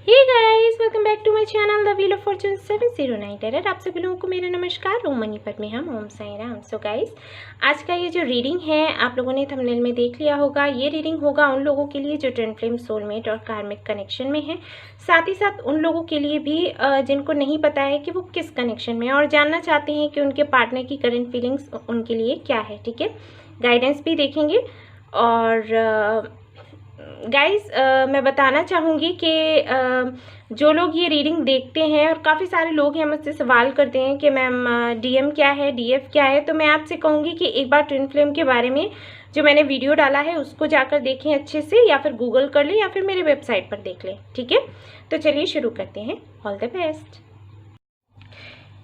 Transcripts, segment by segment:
Hey guys, welcome back to my channel the wheel of fortune 709 terror. आप सभी लोगों को मेरा नमस्कार। ओम मनी पर में हम ओम साई राम। सो गाइस, आज का ये जो रीडिंग है आप लोगों ने थंबनेल में देख लिया होगा। ये रीडिंग होगा उन लोगों के लिए जो ट्विन फ्लेम, सोलमेट और कार्मिक कनेक्शन में है। साथ ही साथ उन लोगों के लिए भी जिनको नहीं पता है कि वो किस कनेक्शन में है और जानना चाहते हैं कि उनके पार्टनर की करंट फीलिंग्स उनके लिए क्या है। ठीक है, गाइडेंस भी देखेंगे। और गाइस मैं बताना चाहूँगी कि जो लोग ये रीडिंग देखते हैं, और काफ़ी सारे लोग हैं मुझसे सवाल करते हैं कि मैम डीएम क्या है, डीएफ क्या है, तो मैं आपसे कहूँगी कि एक बार ट्विन फ्लेम के बारे में जो मैंने वीडियो डाला है उसको जाकर देखें अच्छे से, या फिर गूगल कर लें या फिर मेरे वेबसाइट पर देख लें। ठीक है, तो चलिए शुरू करते हैं। All the best.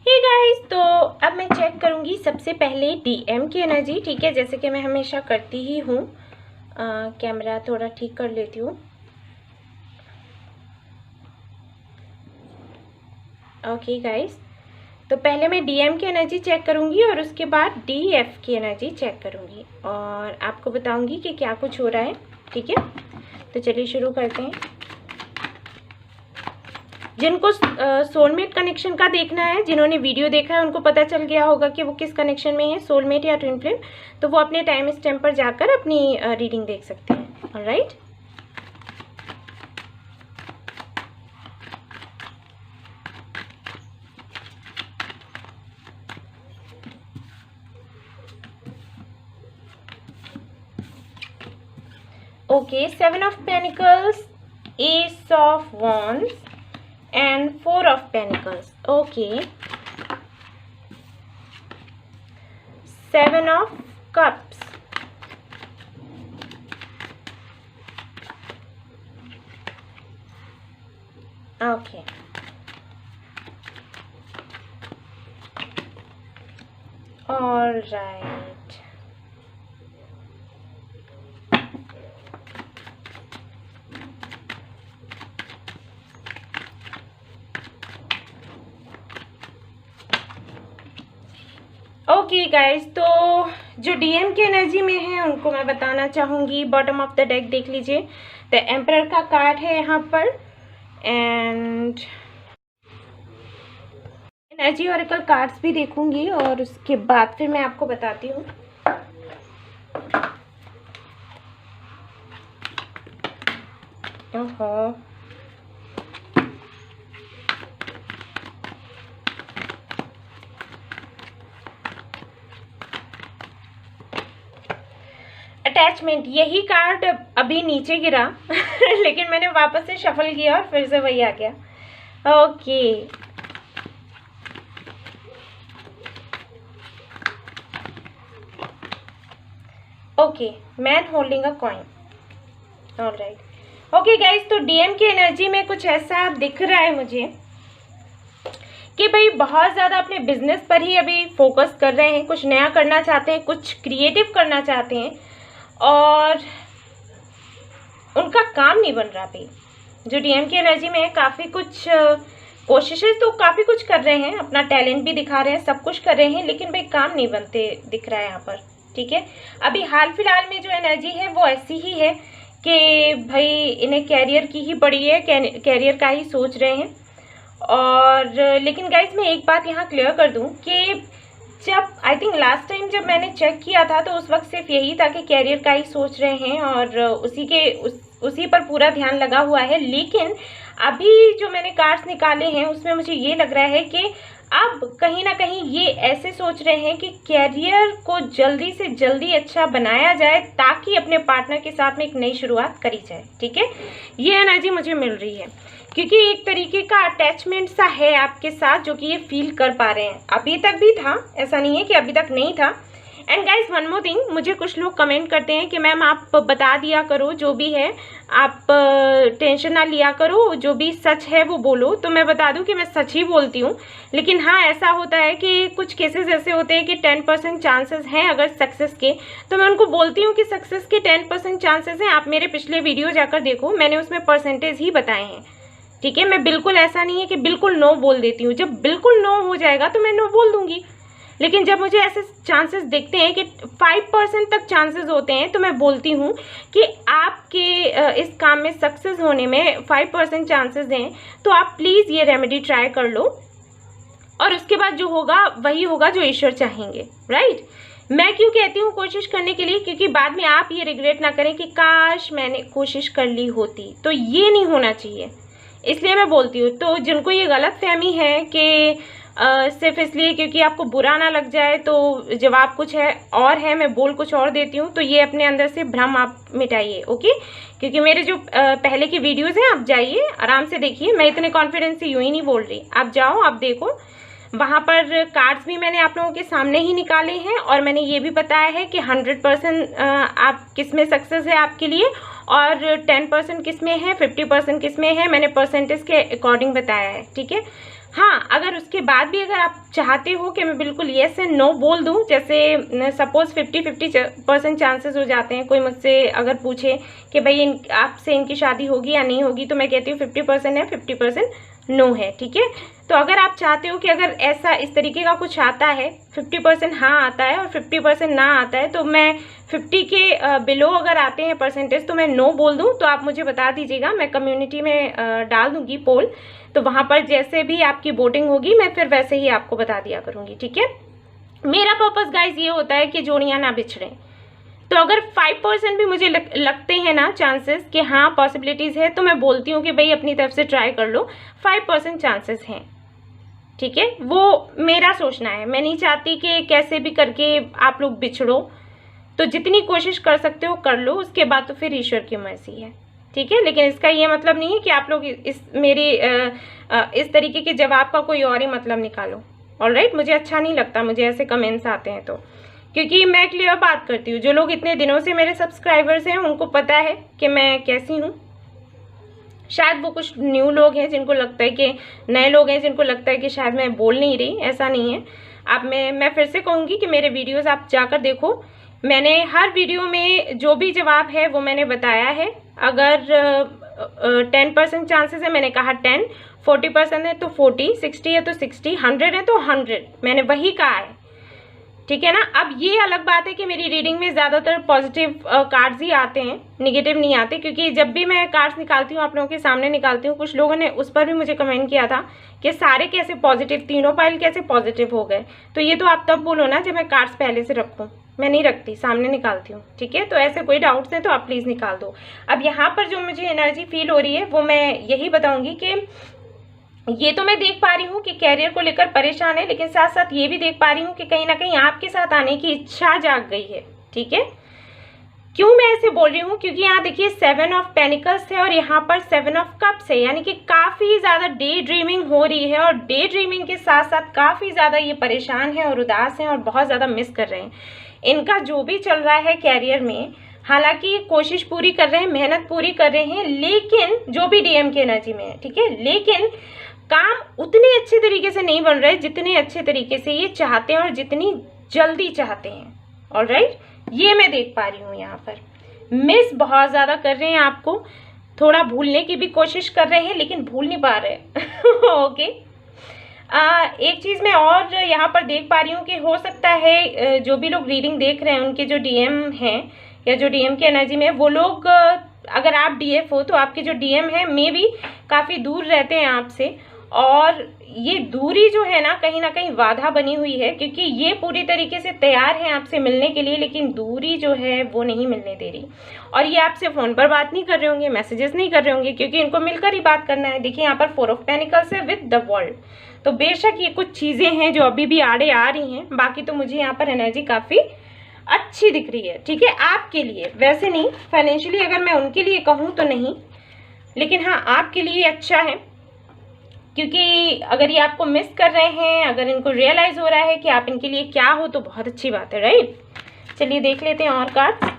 Hey guys, तो अब मैं चेक करूँगी सबसे पहले डीएम की एनर्जी। ठीक है, जैसे कि मैं हमेशा करती ही हूँ। कैमरा थोड़ा ठीक कर लेती हूँ। ओके गाइस, तो पहले मैं डीएम की एनर्जी चेक करूँगी और उसके बाद डीएफ की एनर्जी चेक करूँगी और आपको बताऊँगी कि क्या कुछ हो रहा है। ठीक है, तो चलिए शुरू करते हैं। जिनको सोलमेट कनेक्शन का देखना है, जिन्होंने वीडियो देखा है, उनको पता चल गया होगा कि वो किस कनेक्शन में है, सोलमेट या ट्विन फ्लेम, तो वो अपने टाइम स्टैम्प पर जाकर अपनी रीडिंग देख सकते हैं। Alright, okay. 7 of pentacles, S of wands and 4 of Pentacles. Okay, 7 of Cups, okay, all right. Okay guys, तो जो डीएम की एनर्जी में है उनको मैं बताना चाहूँगी। बॉटम ऑफ द डेक देख लीजिए, द एम्परर का कार्ड है यहाँ पर, एंड एनर्जी ऑरेकल कार्ड्स भी देखूंगी और उसके बाद फिर मैं आपको बताती हूँ। ओहो, अटैचमेंट, यही कार्ड अभी नीचे गिरा लेकिन मैंने वापस से शफल किया और फिर से वही आ गया। Okay, okay, man holding a coin. Alright, okay guys, तो डीएम की एनर्जी में कुछ ऐसा दिख रहा है मुझे कि भाई बहुत ज़्यादा अपने बिजनेस पर ही अभी फोकस कर रहे हैं, कुछ नया करना चाहते हैं, कुछ क्रिएटिव करना चाहते हैं और उनका काम नहीं बन रहा भाई। जो डीएम की एनर्जी में है, काफ़ी कुछ कोशिशें तो काफ़ी कुछ कर रहे हैं, अपना टैलेंट भी दिखा रहे हैं, सब कुछ कर रहे हैं, लेकिन भाई काम नहीं बनते दिख रहा है यहाँ पर। ठीक है, अभी हाल फिलहाल में जो एनर्जी है वो ऐसी ही है कि भाई इन्हें कैरियर की ही पड़ी है, कैरियर का ही सोच रहे हैं। और लेकिन गाइस, मैं एक बात यहाँ क्लियर कर दूँ कि जब आई थिंक लास्ट टाइम जब मैंने चेक किया था तो उस वक्त सिर्फ यही था कि कैरियर का ही सोच रहे हैं और उसी पर पूरा ध्यान लगा हुआ है। लेकिन अभी जो मैंने कार्ड्स निकाले हैं उसमें मुझे ये लग रहा है कि अब कहीं ना कहीं ये ऐसे सोच रहे हैं कि कैरियर को जल्दी से जल्दी अच्छा बनाया जाए ताकि अपने पार्टनर के साथ में एक नई शुरुआत करी जाए। ठीक है, ये एनर्जी मुझे मिल रही है क्योंकि एक तरीके का अटैचमेंट सा है आपके साथ जो कि ये फील कर पा रहे हैं। अभी तक भी था, ऐसा नहीं है कि अभी तक नहीं था। And guys, one more thing, मुझे कुछ लोग कमेंट करते हैं कि मैम आप बता दिया करो जो भी है, आप टेंशन ना लिया करो, जो भी सच है वो बोलो। तो मैं बता दूं कि मैं सच ही बोलती हूँ, लेकिन हाँ ऐसा होता है कि कुछ केसेस ऐसे होते हैं कि 10% चांसेस हैं अगर सक्सेस के, तो मैं उनको बोलती हूँ कि सक्सेस के 10% चांसेस हैं। आप मेरे पिछले वीडियो जाकर देखो, मैंने उसमें परसेंटेज ही बताए हैं। ठीक है, मैं बिल्कुल ऐसा नहीं है कि बिल्कुल नो बोल देती हूँ। जब बिल्कुल नो हो जाएगा तो मैं नो बोल दूंगी। लेकिन जब मुझे ऐसे चांसेस दिखते हैं कि 5% तक चांसेस होते हैं, तो मैं बोलती हूँ कि आपके इस काम में सक्सेस होने में 5% चांसेस हैं, तो आप प्लीज़ ये रेमेडी ट्राई कर लो, और उसके बाद जो होगा वही होगा जो ईश्वर चाहेंगे, राइट। मैं क्यों कहती हूँ कोशिश करने के लिए, क्योंकि बाद में आप ये रिग्रेट ना करें कि काश मैंने कोशिश कर ली होती, तो ये नहीं होना चाहिए, इसलिए मैं बोलती हूँ। तो जिनको ये गलत फहमी है कि सिर्फ इसलिए क्योंकि आपको बुरा ना लग जाए तो जवाब कुछ है और है, मैं बोल कुछ और देती हूँ, तो ये अपने अंदर से भ्रम आप मिटाइए, ओके। क्योंकि मेरे जो पहले की वीडियोज़ हैं, आप जाइए आराम से देखिए, मैं इतने कॉन्फिडेंस से यूँ ही नहीं बोल रही, आप जाओ, आप देखो, वहाँ पर कार्ड्स भी मैंने आप लोगों के सामने ही निकाले हैं, और मैंने ये भी बताया है कि 100% आप किस में सक्सेस है आपके लिए, और 10% किस में है, 50% किस में है, मैंने परसेंटेज के अकॉर्डिंग बताया है, ठीक है। हाँ, अगर उसके बाद भी अगर आप चाहते हो कि मैं बिल्कुल येस एंड नो बोल दूं, जैसे सपोज 50% चांसेस हो जाते हैं, कोई मुझसे अगर पूछे कि भाई आपसे इनकी शादी होगी या नहीं होगी, तो मैं कहती हूँ 50% है, 50% नो है, ठीक है। तो अगर आप चाहते हो कि अगर ऐसा इस तरीके का कुछ आता है, 50% हाँ आता है और 50% ना आता है, तो मैं 50 के बिलो अगर आते हैं परसेंटेज, तो मैं नो बोल दूं, तो आप मुझे बता दीजिएगा, मैं कम्युनिटी में डाल दूंगी पोल, तो वहाँ पर जैसे भी आपकी वोटिंग होगी मैं फिर वैसे ही आपको बता दिया करूँगी, ठीक है। मेरा पर्पस गाइज ये होता है कि जोड़ियाँ ना बिछड़ें, तो अगर 5% भी मुझे लगते हैं ना चांसेस कि हाँ पॉसिबिलिटीज़ है, तो मैं बोलती हूँ कि भाई अपनी तरफ से ट्राई कर लो, 5% चांसेस हैं, ठीक है। वो मेरा सोचना है, मैं नहीं चाहती कि कैसे भी करके आप लोग बिछड़ो, तो जितनी कोशिश कर सकते हो कर लो, उसके बाद तो फिर ईश्वर की मर्जी है, ठीक है। लेकिन इसका ये मतलब नहीं है कि आप लोग इस तरीके के जवाब का कोई और ही मतलब निकालो, ऑलराइट। मुझे अच्छा नहीं लगता, मुझे ऐसे कमेंट्स आते हैं, तो क्योंकि मैं क्लियर बात करती हूँ, जो लोग इतने दिनों से मेरे सब्सक्राइबर्स हैं उनको पता है कि मैं कैसी हूँ। शायद वो कुछ न्यू लोग हैं जिनको लगता है कि नए लोग हैं जिनको लगता है कि शायद मैं बोल नहीं रही, ऐसा नहीं है। अब मैं फिर से कहूँगी कि मेरे वीडियोस आप जाकर देखो, मैंने हर वीडियो में जो भी जवाब है वो मैंने बताया है। अगर 10% चांसेस है, मैंने कहा 10, 40% है तो 40, 60 है तो 60, 100 है तो 100, मैंने वही कहा है, ठीक है ना। अब ये अलग बात है कि मेरी रीडिंग में ज़्यादातर पॉजिटिव कार्ड्स ही आते हैं, निगेटिव नहीं आते, क्योंकि जब भी मैं कार्ड्स निकालती हूँ आप लोगों के सामने निकालती हूँ, कुछ लोगों ने उस पर भी मुझे कमेंट किया था कि सारे कैसे पॉजिटिव, तीनों पाइल कैसे पॉजिटिव हो गए। तो ये तो आप तब बोलो ना जब मैं कार्ड्स पहले से रखूँ, मैं नहीं रखती, सामने निकालती हूँ, ठीक है। तो ऐसे कोई डाउट्स हैं तो आप प्लीज़ निकाल दो। अब यहाँ पर जो मुझे एनर्जी फील हो रही है वो मैं यही बताऊँगी कि ये तो मैं देख पा रही हूँ कि कैरियर को लेकर परेशान है, लेकिन साथ साथ ये भी देख पा रही हूँ कि कहीं ना कहीं आपके साथ आने की इच्छा जाग गई है, ठीक है। क्यों मैं ऐसे बोल रही हूँ, क्योंकि यहाँ देखिए 7 ऑफ पेनिकल्स है और यहाँ पर 7 ऑफ कप्स है, यानी कि काफ़ी ज़्यादा डे ड्रीमिंग हो रही है, और डे ड्रीमिंग के साथ साथ काफ़ी ज़्यादा ये परेशान है और उदास हैं और बहुत ज़्यादा मिस कर रहे हैं। इनका जो भी चल रहा है कैरियर में, हालांकि ये कोशिश पूरी कर रहे हैं, मेहनत पूरी कर रहे हैं, लेकिन जो भी डीएम की एनर्जी में है, ठीक है, लेकिन काम उतने अच्छे तरीके से नहीं बन रहे जितने अच्छे तरीके से ये चाहते हैं और जितनी जल्दी चाहते हैं, ऑलराइट। ये मैं देख पा रही हूँ, यहाँ पर मिस बहुत ज़्यादा कर रहे हैं, आपको थोड़ा भूलने की भी कोशिश कर रहे हैं लेकिन भूल नहीं पा रहे ओके। एक चीज़ मैं और यहाँ पर देख पा रही हूँ कि हो सकता है जो भी लोग रीडिंग देख रहे हैं उनके जो डीएम हैं या जो डीएम की एनर्जी में, वो लोग अगर आप डीएफ हो तो आपके जो डीएम है मे भी काफ़ी दूर रहते हैं आपसे, और ये दूरी जो है ना कहीं बाधा बनी हुई है, क्योंकि ये पूरी तरीके से तैयार है आपसे मिलने के लिए, लेकिन दूरी जो है वो नहीं मिलने दे रही। और ये आपसे फ़ोन पर बात नहीं कर रहे होंगे, मैसेजेस नहीं कर रहे होंगे, क्योंकि इनको मिलकर ही बात करना है। देखिए यहाँ पर 4 ऑफ पेनिकल्स है विद द वर्ल्ड, तो बेशक ये कुछ चीज़ें हैं जो अभी भी आड़े आ रही हैं, बाकी तो मुझे यहाँ पर एनर्जी काफ़ी अच्छी दिख रही है, ठीक है, आपके लिए। वैसे नहीं, फाइनेंशियली अगर मैं उनके लिए कहूँ तो नहीं, लेकिन हाँ आपके लिए अच्छा है, क्योंकि अगर ये आपको मिस कर रहे हैं, अगर इनको रियलाइज़ हो रहा है कि आप इनके लिए क्या हो, तो बहुत अच्छी बात है, राइट। चलिए देख लेते हैं और कार्ड।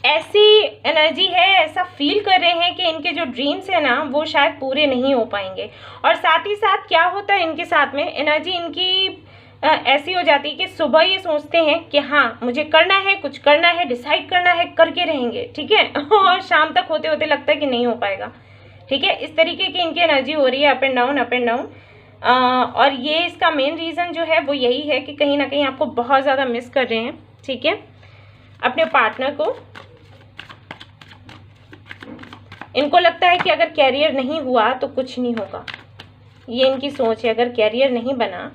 ऐसी एनर्जी है, ऐसा फील कर रहे हैं कि इनके जो ड्रीम्स है ना वो शायद पूरे नहीं हो पाएंगे, और साथ ही साथ क्या होता है इनके साथ में, एनर्जी इनकी ऐसी हो जाती है कि सुबह ये सोचते हैं कि हाँ मुझे करना है, कुछ करना है, डिसाइड करना है, करके रहेंगे, ठीक है और शाम तक होते होते लगता है कि नहीं हो पाएगा, ठीक है, इस तरीके की इनकी एनर्जी हो रही है, up and down, up and down. और ये इसका मेन रीज़न जो है वो यही है कि कहीं ना कहीं आपको बहुत ज़्यादा मिस कर रहे हैं, ठीक है, अपने पार्टनर को। इनको लगता है कि अगर कैरियर नहीं हुआ तो कुछ नहीं होगा, ये इनकी सोच है। अगर कैरियर नहीं बना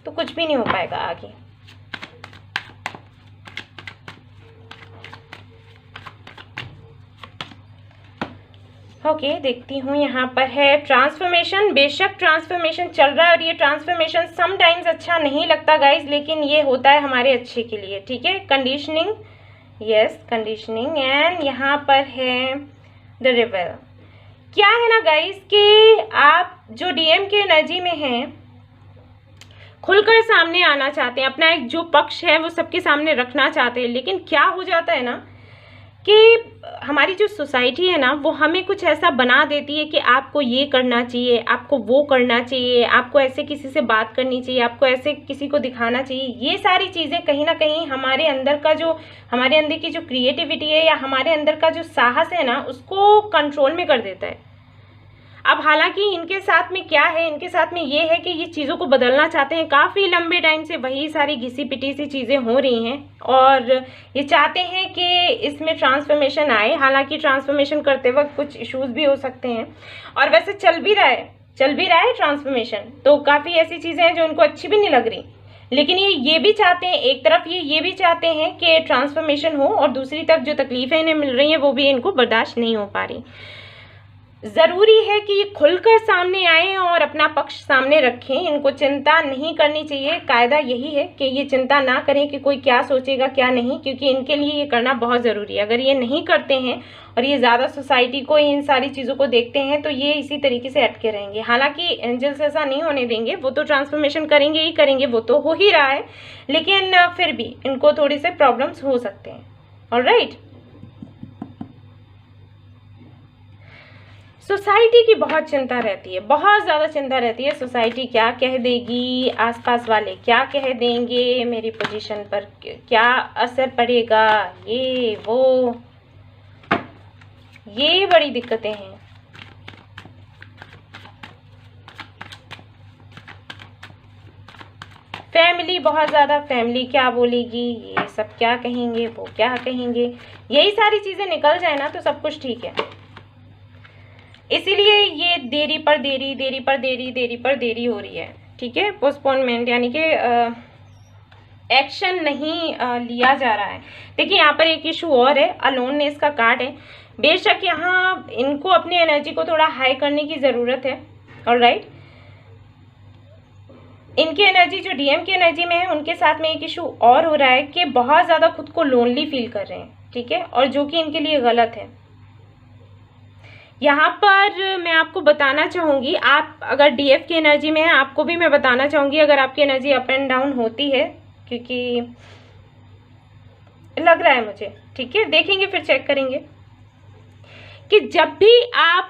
तो कुछ भी नहीं हो पाएगा आगे। ओके, देखती हूँ यहाँ पर है ट्रांसफॉर्मेशन। बेशक ट्रांसफॉर्मेशन चल रहा है और ये ट्रांसफॉर्मेशन समटाइम्स अच्छा नहीं लगता गाइज, लेकिन ये होता है हमारे अच्छे के लिए, ठीक है। Conditioning, yes conditioning. एंड यहाँ पर है द रिबेल। क्या है ना गाइज कि आप जो डीएम के एनर्जी में हैं खुलकर सामने आना चाहते हैं, अपना एक जो पक्ष है वो सबके सामने रखना चाहते हैं, लेकिन क्या हो जाता है ना कि हमारी जो सोसाइटी है ना वो हमें कुछ ऐसा बना देती है कि आपको ये करना चाहिए, आपको वो करना चाहिए, आपको ऐसे किसी से बात करनी चाहिए, आपको ऐसे किसी को दिखाना चाहिए। ये सारी चीज़ें कहीं ना कहीं हमारे अंदर की जो क्रिएटिविटी है या हमारे अंदर का जो साहस है ना उसको कंट्रोल में कर देता है। अब हालांकि इनके साथ में क्या है, इनके साथ में ये है कि ये चीज़ों को बदलना चाहते हैं। काफ़ी लंबे टाइम से वही सारी घिसी पिटी सी चीज़ें हो रही हैं और ये चाहते हैं कि इसमें ट्रांसफॉर्मेशन आए। हालांकि ट्रांसफॉर्मेशन करते वक्त कुछ इश्यूज भी हो सकते हैं और वैसे चल भी रहा है ट्रांसफॉर्मेशन, तो काफ़ी ऐसी चीज़ें हैं जो इनको अच्छी भी नहीं लग रही। लेकिन ये भी चाहते हैं, एक तरफ ये भी चाहते हैं कि ट्रांसफॉर्मेशन हो और दूसरी तरफ जो तकलीफ़ें इन्हें मिल रही हैं वो भी इनको बर्दाश्त नहीं हो पा रही। ज़रूरी है कि ये खुलकर सामने आए और अपना पक्ष सामने रखें। इनको चिंता नहीं करनी चाहिए। कायदा यही है कि ये चिंता ना करें कि कोई क्या सोचेगा क्या नहीं, क्योंकि इनके लिए ये करना बहुत ज़रूरी है। अगर ये नहीं करते हैं और ये ज़्यादा सोसाइटी को इन सारी चीज़ों को देखते हैं तो ये इसी तरीके से अटके रहेंगे। हालांकि एंजल्स ऐसा नहीं होने देंगे, वो तो ट्रांसफॉर्मेशन करेंगे ही करेंगे, वो तो हो ही रहा है, लेकिन फिर भी इनको थोड़े से प्रॉब्लम्स हो सकते हैं। ऑलराइट, सोसाइटी की बहुत चिंता रहती है, बहुत ज़्यादा चिंता रहती है। सोसाइटी क्या कह देगी, आसपास वाले क्या कह देंगे, मेरी पोजीशन पर क्या असर पड़ेगा, ये वो, ये बड़ी दिक्कतें हैं। फैमिली, बहुत ज़्यादा फैमिली क्या बोलेगी, ये सब क्या कहेंगे, वो क्या कहेंगे, यही सारी चीज़ें निकल जाए ना तो सब कुछ ठीक है। इसीलिए ये देरी पर देरी हो रही है, ठीक है। पोस्टपोनमेंट यानी कि एक्शन नहीं लिया जा रहा है। देखिए यहाँ पर एक इशू और है, अलोननेस का कार्ड है। बेशक यहाँ इनको अपनी एनर्जी को थोड़ा हाई करने की ज़रूरत है। ऑलराइट, इनकी एनर्जी जो डीएम की एनर्जी में है उनके साथ में एक इशू और हो रहा है कि बहुत ज़्यादा खुद को लोनली फील कर रहे हैं, ठीक है, और जो कि इनके लिए गलत है। यहाँ पर मैं आपको बताना चाहूँगी, आप अगर डीएफ की एनर्जी में है, आपको भी मैं बताना चाहूँगी अगर आपकी एनर्जी अप एंड डाउन होती है, क्योंकि लग रहा है मुझे, ठीक है, देखेंगे फिर चेक करेंगे कि जब भी आप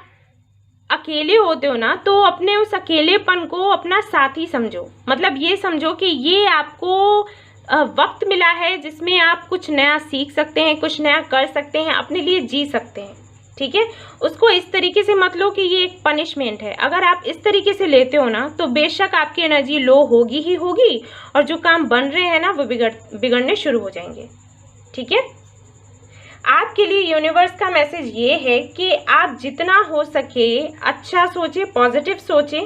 अकेले होते हो ना तो अपने उस अकेलेपन को अपना साथी समझो। मतलब ये समझो कि ये आपको वक्त मिला है जिसमें आप कुछ नया सीख सकते हैं, कुछ नया कर सकते हैं, अपने लिए जी सकते हैं, ठीक है। उसको इस तरीके से मत लो कि ये एक पनिशमेंट है। अगर आप इस तरीके से लेते हो ना तो बेशक आपकी एनर्जी लो होगी ही होगी और जो काम बन रहे हैं ना वो बिगड़ने शुरू हो जाएंगे, ठीक है। आपके लिए यूनिवर्स का मैसेज ये है कि आप जितना हो सके अच्छा सोचें, पॉजिटिव सोचें।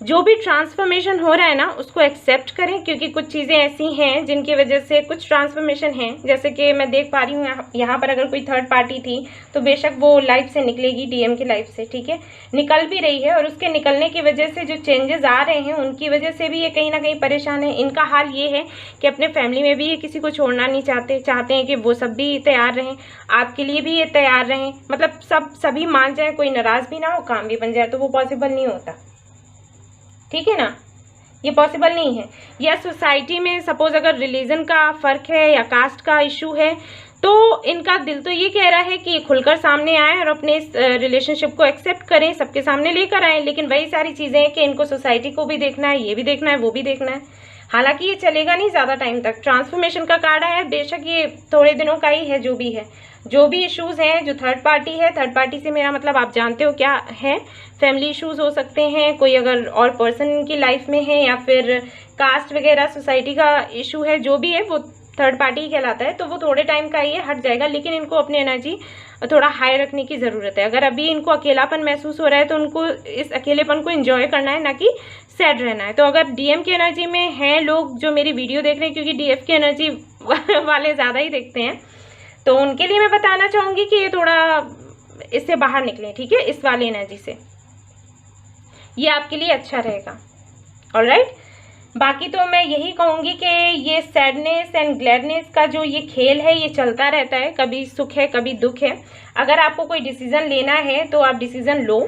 जो भी ट्रांसफॉर्मेशन हो रहा है ना उसको एक्सेप्ट करें, क्योंकि कुछ चीज़ें ऐसी हैं जिनकी वजह से कुछ ट्रांसफॉर्मेशन हैं। जैसे कि मैं देख पा रही हूँ यहाँ पर अगर कोई थर्ड पार्टी थी तो बेशक वो लाइफ से निकलेगी, डीएम की लाइफ से, ठीक है, निकल भी रही है। और उसके निकलने की वजह से जो चेंजेस आ रहे हैं उनकी वजह से भी ये कहीं ना कहीं परेशान है। इनका हाल ये है कि अपने फैमिली में भी ये किसी को छोड़ना नहीं चाहते हैं कि वो सब भी तैयार रहें, आपके लिए भी ये तैयार रहें। मतलब सभी मान जाए, कोई नाराज़ भी ना हो, काम भी बन जाए, तो वो पॉसिबल नहीं होता, ठीक है ना, ये पॉसिबल नहीं है। या सोसाइटी में सपोज अगर रिलीजन का फ़र्क है या कास्ट का इशू है तो इनका दिल तो ये कह रहा है कि खुलकर सामने आए और अपने इस रिलेशनशिप को एक्सेप्ट करें, सबके सामने लेकर आए। लेकिन वही सारी चीज़ें हैं कि इनको सोसाइटी को भी देखना है, ये भी देखना है, वो भी देखना है। हालांकि ये चलेगा नहीं ज़्यादा टाइम तक। ट्रांसफॉर्मेशन का कार्ड है, बेशक ये थोड़े दिनों का ही है। जो भी है, जो भी इश्यूज़ हैं, जो थर्ड पार्टी है, थर्ड पार्टी से मेरा मतलब आप जानते हो क्या है, फैमिली इश्यूज़ हो सकते हैं, कोई अगर और पर्सन की लाइफ में है, या फिर कास्ट वगैरह सोसाइटी का इशू है, जो भी है वो थर्ड पार्टी ही कहलाता है। तो वो थोड़े टाइम का ही है, हट जाएगा, लेकिन इनको अपनी एनर्जी थोड़ा हाई रखने की ज़रूरत है। अगर अभी इनको अकेलापन महसूस हो रहा है तो उनको इस अकेलेपन को एंजॉय करना है, ना कि सैड रहना है। तो अगर डीएम की एनर्जी में हैं लोग जो मेरी वीडियो देख रहे हैं, क्योंकि डीएफ की एनर्जी वाले ज़्यादा ही देखते हैं, तो उनके लिए मैं बताना चाहूँगी कि ये थोड़ा इससे बाहर निकलें, ठीक है, इस वाली एनर्जी से। ये आपके लिए अच्छा रहेगा। ऑलराइट, बाकी तो मैं यही कहूँगी कि ये सैडनेस एंड ग्लैडनेस का जो ये खेल है, ये चलता रहता है। कभी सुख है, कभी दुख है। अगर आपको कोई डिसीज़न लेना है तो आप डिसीज़न लो,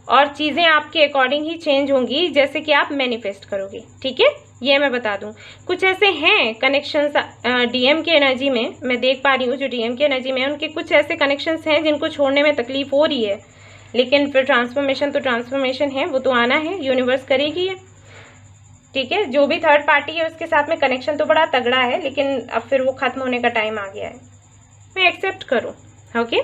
और चीज़ें आपके अकॉर्डिंग ही चेंज होंगी, जैसे कि आप मैनिफेस्ट करोगे, ठीक है। ये मैं बता दूं, कुछ ऐसे हैं कनेक्शंस डीएम की एनर्जी में, मैं देख पा रही हूँ जो डीएम की एनर्जी में है, उनके कुछ ऐसे कनेक्शंस हैं जिनको छोड़ने में तकलीफ हो रही है, लेकिन फिर ट्रांसफॉर्मेशन तो ट्रांसफॉर्मेशन है, वो तो आना है, यूनिवर्स करेगी है, ठीक है। जो भी थर्ड पार्टी है उसके साथ में कनेक्शन तो बड़ा तगड़ा है, लेकिन अब फिर वो ख़त्म होने का टाइम आ गया है, मैं एक्सेप्ट करूँ, ओके।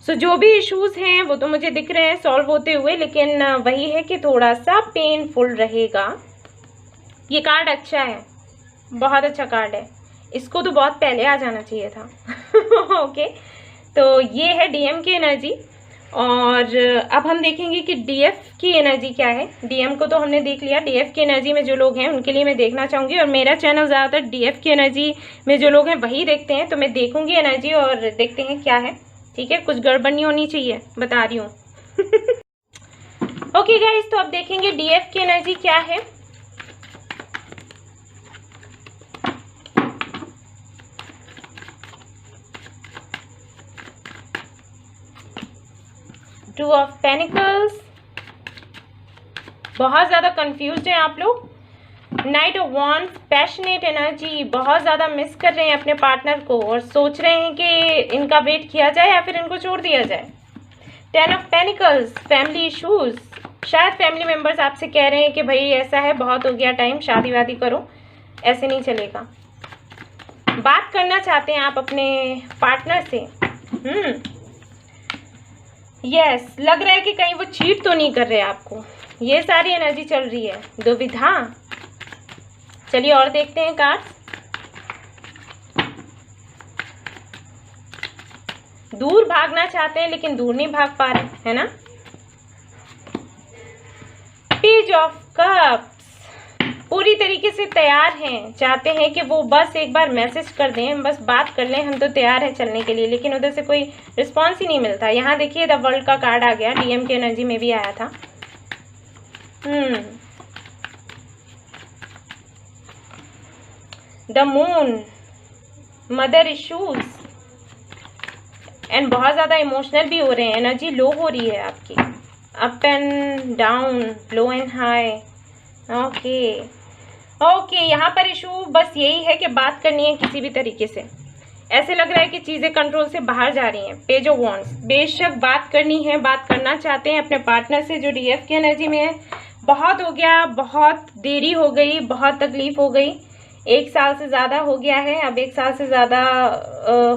सो जो भी इश्यूज़ हैं वो तो मुझे दिख रहे हैं सॉल्व होते हुए, लेकिन वही है कि थोड़ा सा पेनफुल रहेगा। ये कार्ड अच्छा है, बहुत अच्छा कार्ड है, इसको तो बहुत पहले आ जाना चाहिए था। ओके, तो ये है डीएम की एनर्जी। और अब हम देखेंगे कि डीएफ की एनर्जी क्या है। डीएम को तो हमने देख लिया, डीएफ की एनर्जी में जो लोग हैं उनके लिए मैं देखना चाहूँगी। और मेरा चैनल ज़्यादातर डीएफ की एनर्जी में जो लोग हैं वही देखते हैं, तो मैं देखूँगी एनर्जी और देखते हैं क्या है, ठीक है। कुछ गड़बड़ नहीं होनी चाहिए, बता रही हूँ। ओके गाइस, तो अब देखेंगे डीएफ की एनर्जी क्या है। टू ऑफ पेनिकल्स, बहुत ज़्यादा कंफ्यूज्ड हैं आप लोग। Night of wands, passionate energy, बहुत ज़्यादा मिस कर रहे हैं अपने पार्टनर को और सोच रहे हैं कि इनका वेट किया जाए या फिर इनको छोड़ दिया जाए। Ten of pentacles, family issues, शायद फैमिली मेम्बर्स आपसे कह रहे हैं कि भाई ऐसा है, बहुत हो गया टाइम, शादी वादी करो, ऐसे नहीं चलेगा। बात करना चाहते हैं आप अपने पार्टनर से। यस, लग रहा है कि कहीं वो चीट तो नहीं कर रहे आपको, ये सारी एनर्जी चल रही है। दुविधा, चलिए और देखते हैं कार्ड्स। दूर भागना चाहते हैं लेकिन दूर नहीं भाग पा रहे, है ना। पेज ऑफ कप्स, पूरी तरीके से तैयार हैं, चाहते हैं कि वो बस एक बार मैसेज कर दें, बस बात कर लें, हम तो तैयार है चलने के लिए, लेकिन उधर से कोई रिस्पॉन्स ही नहीं मिलता। यहाँ देखिए द वर्ल्ड का कार्ड आ गया, डीएम की एनर्जी में भी आया था। The moon, mother issues, and बहुत ज़्यादा इमोशनल भी हो रहे हैं, एनर्जी लो हो रही है आपकी, up and down, low and high. Okay, यहाँ पर इशू बस यही है कि बात करनी है किसी भी तरीके से। ऐसे लग रहा है कि चीज़ें कंट्रोल से बाहर जा रही हैं। पेज ऑफ वॉन्ड्स, बेशक बात करनी है, बात करना चाहते हैं अपने पार्टनर से जो डीएफ की एनर्जी में है। बहुत हो गया, बहुत देरी हो गई, बहुत तकलीफ हो गई, 1 साल से ज़्यादा हो गया है। अब 1 साल से ज़्यादा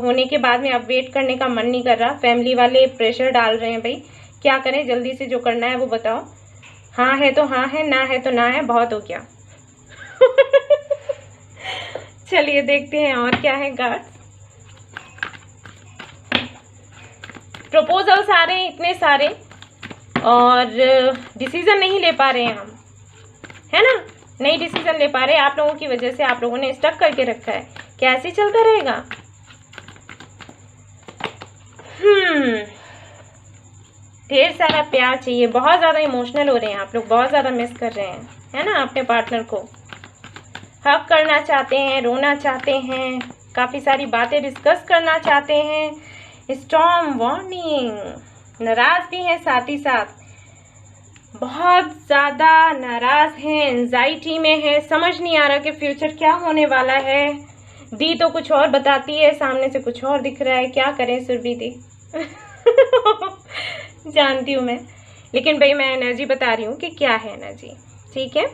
होने के बाद में अब वेट करने का मन नहीं कर रहा। फैमिली वाले प्रेशर डाल रहे हैं, भाई क्या करें, जल्दी से जो करना है वो बताओ। हाँ है तो हाँ है, ना है तो ना है, बहुत हो गया। चलिए देखते हैं और क्या है कार्ड। प्रपोजल्स आ रहे हैं इतने सारे और डिसीजन नहीं ले पा रहे हैं हम, है ना, नहीं डिसीजन ले पा रहे आप लोगों की वजह से। आप लोगों ने स्टक करके रखा है, कैसे चलता रहेगा। ढेर सारा प्यार चाहिए, बहुत ज़्यादा इमोशनल हो रहे हैं आप लोग, बहुत ज़्यादा मिस कर रहे हैं, है ना, अपने पार्टनर को। हक करना चाहते हैं, रोना चाहते हैं, काफ़ी सारी बातें डिस्कस करना चाहते हैं। स्टॉर्म वार्निंग, नाराज़ भी हैं साथ ही साथ, बहुत ज़्यादा नाराज़ हैं, एंजाइटी में है, समझ नहीं आ रहा कि फ्यूचर क्या होने वाला है। दी तो कुछ और बताती है, सामने से कुछ और दिख रहा है, क्या करें सुरभि दी। जानती हूँ मैं, लेकिन भाई मैं एनर्जी बता रही हूँ कि क्या है एनर्जी, ठीक है।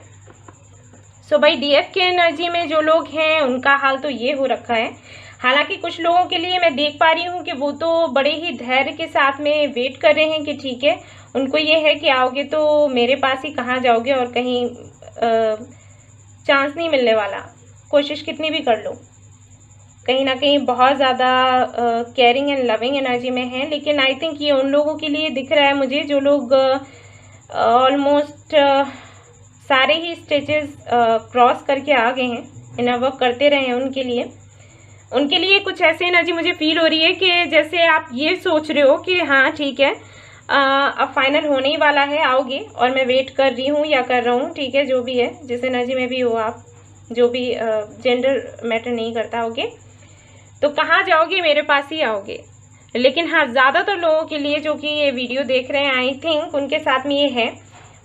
सो भाई DF के एनर्जी में जो लोग हैं उनका हाल तो ये हो रखा है। हालांकि कुछ लोगों के लिए मैं देख पा रही हूँ कि वो तो बड़े ही धैर्य के साथ में वेट कर रहे हैं कि ठीक है, उनको ये है कि आओगे तो मेरे पास ही कहाँ जाओगे और कहीं चांस नहीं मिलने वाला, कोशिश कितनी भी कर लो। कहीं ना कहीं बहुत ज़्यादा केयरिंग एंड लविंग एनर्जी में है, लेकिन आई थिंक ये उन लोगों के लिए दिख रहा है मुझे जो लोग ऑलमोस्ट सारे ही स्टेजेस क्रॉस करके आ गए हैं, इनर वर्क करते रहे हैं। उनके लिए कुछ ऐसी एनर्जी मुझे फील हो रही है कि जैसे आप ये सोच रहे हो कि हाँ ठीक है, अब फाइनल होने ही वाला है, आओगे और मैं वेट कर रही हूँ या कर रहा हूँ, ठीक है, जो भी है, जिस एनर्जी में भी हो आप, जो भी जेंडर मैटर नहीं करता, ओके। तो कहाँ जाओगे, मेरे पास ही आओगे। लेकिन हाँ, ज़्यादातर लोगों के लिए जो कि ये वीडियो देख रहे हैं, आई थिंक उनके साथ में ये है,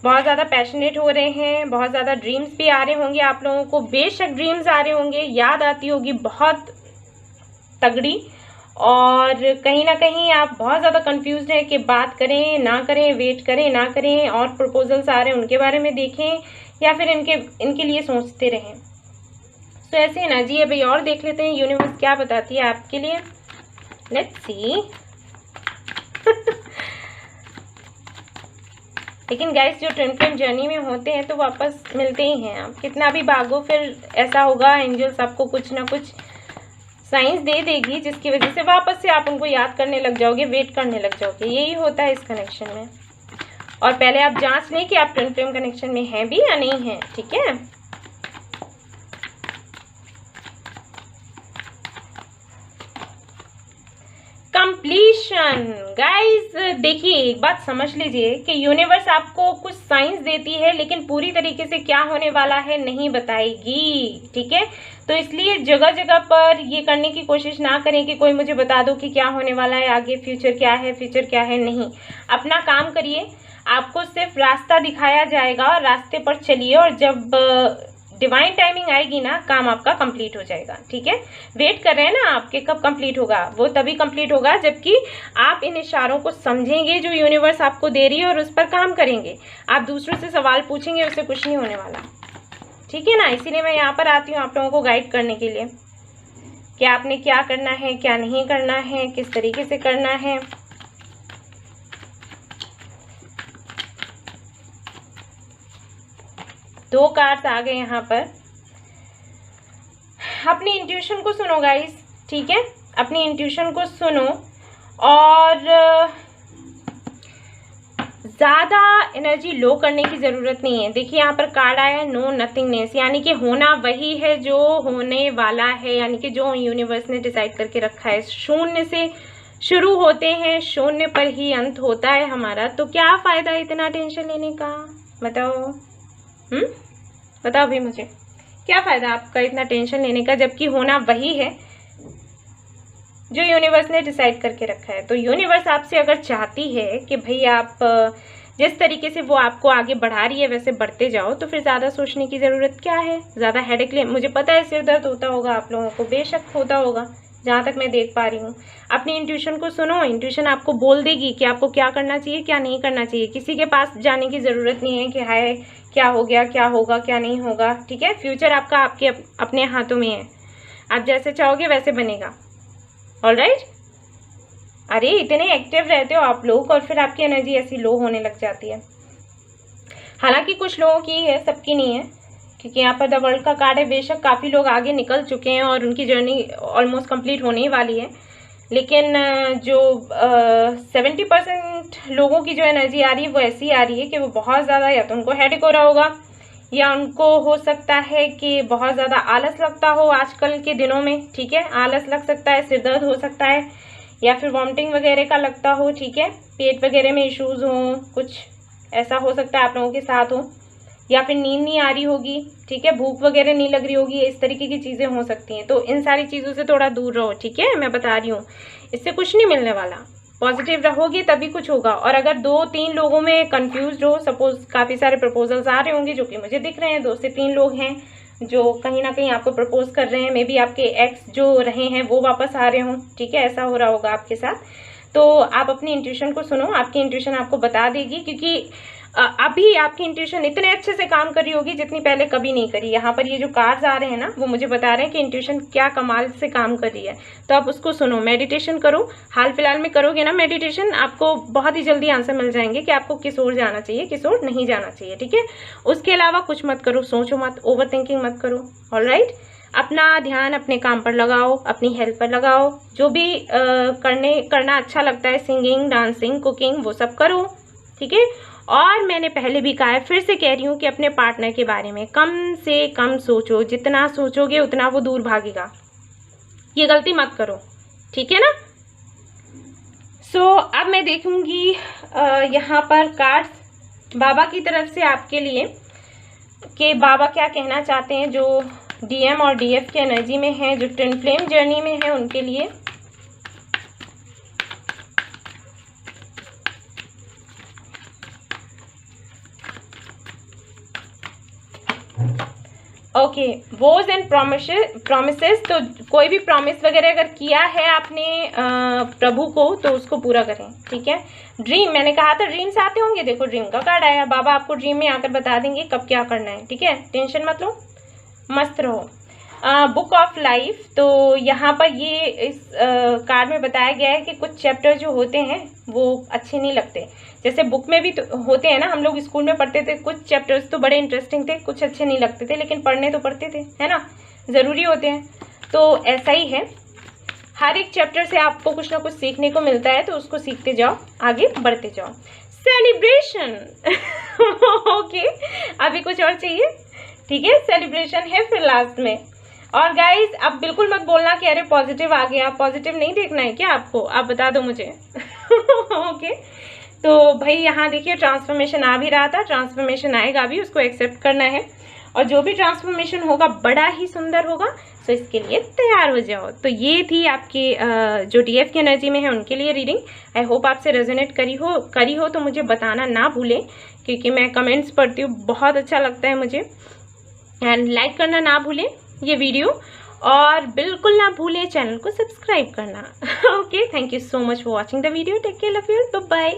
बहुत ज़्यादा पैशनेट हो रहे हैं, बहुत ज़्यादा ड्रीम्स भी आ रहे होंगे आप लोगों को, बेशक ड्रीम्स आ रहे होंगे, याद आती होगी बहुत तगड़ी, और कहीं ना कहीं आप बहुत ज़्यादा कंफ्यूज हैं कि बात करें ना करें, वेट करें ना करें, और प्रपोजल्स आ रहे हैं उनके बारे में देखें या फिर इनके लिए सोचते रहें। तो ऐसी एनर्जी है भाई, और देख लेते हैं यूनिवर्स क्या बताती है आपके लिए। Let's see. लेकिन गाइस, जो ट्विन फ्लेम जर्नी में होते हैं तो वापस मिलते ही हैं। आप कितना भी भागो, फिर ऐसा होगा, एंजल्स आपको कुछ ना कुछ साइंस दे देगी जिसकी वजह से वापस से आप उनको याद करने लग जाओगे, वेट करने लग जाओगे। यही होता है इस कनेक्शन में। और पहले आप जांच लें कि आप ट्विन फ्लेम कनेक्शन में हैं भी या नहीं हैं, ठीक है। कंप्लीशन। गाइस देखिए, एक बात समझ लीजिए कि यूनिवर्स आपको कुछ साइंस देती है, लेकिन पूरी तरीके से क्या होने वाला है नहीं बताएगी, ठीक है। तो इसलिए जगह जगह पर ये करने की कोशिश ना करें कि कोई मुझे बता दो कि क्या होने वाला है आगे, फ्यूचर क्या है। नहीं, अपना काम करिए, आपको सिर्फ रास्ता दिखाया जाएगा और रास्ते पर चलिए, और जब डिवाइन टाइमिंग आएगी ना, काम आपका कंप्लीट हो जाएगा, ठीक है। वेट कर रहे हैं ना आपके, कब कंप्लीट होगा? वो तभी कंप्लीट होगा जबकि आप इन इशारों को समझेंगे जो यूनिवर्स आपको दे रही है और उस पर काम करेंगे। आप दूसरों से सवाल पूछेंगे, उससे कुछ नहीं होने वाला, ठीक है ना। इसीलिए मैं यहाँ पर आती हूँ आप लोगों को गाइड करने के लिए कि आपने क्या करना है, क्या नहीं करना है, किस तरीके से करना है। दो कार्ड्स आ गए यहाँ पर। अपनी इंट्यूशन को सुनो गाइस, ठीक है, अपनी इंट्यूशन को सुनो, और ज़्यादा एनर्जी लो करने की ज़रूरत नहीं है। देखिए यहाँ पर कार्ड आया है नो नथिंगनेस, यानी कि होना वही है जो होने वाला है, यानी कि जो यूनिवर्स ने डिसाइड करके रखा है। शून्य से शुरू होते हैं, शून्य पर ही अंत होता है हमारा। तो क्या फ़ायदा इतना टेंशन लेने का, बताओ। बताओ भी मुझे, क्या फ़ायदा आपका इतना टेंशन लेने का, जबकि होना वही है जो यूनिवर्स ने डिसाइड करके रखा है। तो यूनिवर्स आपसे अगर चाहती है कि भाई आप जिस तरीके से वो आपको आगे बढ़ा रही है वैसे बढ़ते जाओ, तो फिर ज़्यादा सोचने की ज़रूरत क्या है, ज़्यादा हेडेक ले। मुझे पता है सिर दर्द होता होगा आप लोगों को, बेशक होता होगा, जहाँ तक मैं देख पा रही हूँ। अपनी इंट्यूशन को सुनो, इंट्यूशन आपको बोल देगी कि आपको क्या करना चाहिए, क्या नहीं करना चाहिए। किसी के पास जाने की ज़रूरत नहीं है कि हाय क्या हो गया, क्या होगा, क्या नहीं होगा, ठीक है। फ्यूचर आपका आपके अपने हाथों में है, आप जैसे चाहोगे वैसे बनेगा, ऑलराइट। अरे इतने एक्टिव रहते हो आप लोग और फिर आपकी एनर्जी ऐसी लो होने लग जाती है। हालांकि कुछ लोगों की है, सबकी नहीं है, क्योंकि यहाँ पर द वर्ल्ड का कार्ड है। बेशक काफ़ी लोग आगे निकल चुके हैं और उनकी जर्नी ऑलमोस्ट कंप्लीट होने ही वाली है, लेकिन जो 70% लोगों की जो एनर्जी आ रही है वो ऐसी आ रही है कि वो बहुत ज़्यादा, या तो उनको हेडेक हो रहा होगा, या उनको हो सकता है कि बहुत ज़्यादा आलस लगता हो आजकल के दिनों में, ठीक है। आलस लग सकता है, सिर दर्द हो सकता है, या फिर वॉमिटिंग वगैरह का लगता हो, ठीक है। पेट वगैरह में इश्यूज़ हों, कुछ ऐसा हो सकता है आप लोगों के साथ हो, या फिर नींद नहीं आ रही होगी, ठीक है, भूख वगैरह नहीं लग रही होगी, इस तरीके की चीज़ें हो सकती हैं। तो इन सारी चीज़ों से थोड़ा दूर रहो, ठीक है, मैं बता रही हूँ, इससे कुछ नहीं मिलने वाला। पॉजिटिव रहोगे तभी कुछ होगा। और अगर 2-3 लोगों में कंफ्यूज हो, सपोज काफ़ी सारे प्रपोजल्स आ रहे होंगे जो कि मुझे दिख रहे हैं, 2 से 3 लोग हैं जो कहीं ना कहीं आपको प्रपोज कर रहे हैं, मे बी आपके एक्स जो रहे हैं वो वापस आ रहे हों, ठीक है, ऐसा हो रहा होगा आपके साथ। तो आप अपनी इंट्यूशन को सुनो, आपकी इंट्यूशन आपको बता देगी, क्योंकि अभी आपकी इंट्यूशन इतने अच्छे से काम कर रही होगी जितनी पहले कभी नहीं करी। यहाँ पर ये जो कार्ड्स आ रहे हैं ना, वो मुझे बता रहे हैं कि इंट्यूशन क्या कमाल से काम कर रही है। तो आप उसको सुनो, मेडिटेशन करो। हाल फिलहाल में करोगे ना मेडिटेशन, आपको बहुत ही जल्दी आंसर मिल जाएंगे कि आपको किस ओर जाना चाहिए, किस ओर नहीं जाना चाहिए, ठीक है। उसके अलावा कुछ मत करो, सोचो मत, ओवर थिंकिंग मत करो, ऑलराइट। अपना ध्यान अपने काम पर लगाओ, अपनी हेल्थ पर लगाओ। जो भी करना अच्छा लगता है, सिंगिंग, डांसिंग, कुकिंग, वो सब करो, ठीक है। और मैंने पहले भी कहा है, फिर से कह रही हूँ कि अपने पार्टनर के बारे में कम से कम सोचो। जितना सोचोगे उतना वो दूर भागेगा। ये गलती मत करो, ठीक है ना। सो अब मैं देखूंगी यहाँ पर कार्ड्स बाबा की तरफ से आपके लिए कि बाबा क्या कहना चाहते हैं जो डीएम और डीएफ की एनर्जी में है, जो ट्विन फ्लेम जर्नी में है, उनके लिए। Okay, vows and promises. तो कोई भी प्रॉमिस वगैरह अगर किया है आपने प्रभु को, तो उसको पूरा करें, ठीक है। ड्रीम, मैंने कहा था ड्रीम्स आते होंगे। देखो ड्रीम का कार्ड आया, बाबा आपको ड्रीम में आकर बता देंगे कब क्या करना है, ठीक है। टेंशन मत लो, मस्त रहो। बुक ऑफ लाइफ, तो यहाँ पर ये इस कार्ड में बताया गया है कि कुछ चैप्टर जो होते हैं वो अच्छे नहीं लगते। जैसे बुक में भी तो होते हैं ना, हम लोग स्कूल में पढ़ते थे, कुछ चैप्टर्स तो बड़े इंटरेस्टिंग थे, कुछ अच्छे नहीं लगते थे, लेकिन पढ़ने तो पढ़ते थे, है ना, ज़रूरी होते हैं। तो ऐसा ही है, हर एक चैप्टर से आपको कुछ ना कुछ सीखने को मिलता है, तो उसको सीखते जाओ, आगे बढ़ते जाओ। सेलिब्रेशन ओके, अभी कुछ और चाहिए, ठीक है। सेलिब्रेशन है फिर लास्ट में। और गाइज अब बिल्कुल मत बोलना कि अरे पॉजिटिव आ गया, पॉजिटिव नहीं देखना है क्या आपको, आप बता दो मुझे ओके। तो भाई यहाँ देखिए ट्रांसफॉर्मेशन आ भी रहा था, ट्रांसफॉर्मेशन आएगा भी, उसको एक्सेप्ट करना है। और जो भी ट्रांसफॉर्मेशन होगा बड़ा ही सुंदर होगा, तो इसके लिए तैयार हो जाओ। तो ये थी आपकी जो डीएफ की एनर्जी में है उनके लिए रीडिंग। आई होप आपसे रेजोनेट करी हो तो मुझे बताना ना भूलें, क्योंकि मैं कमेंट्स पढ़ती हूँ, बहुत अच्छा लगता है मुझे। एंड लाइक करना ना भूलें ये वीडियो, और बिल्कुल ना भूलें चैनल को सब्सक्राइब करना। Okay, thank you so much for watching the video. Take care, love you, bye bye.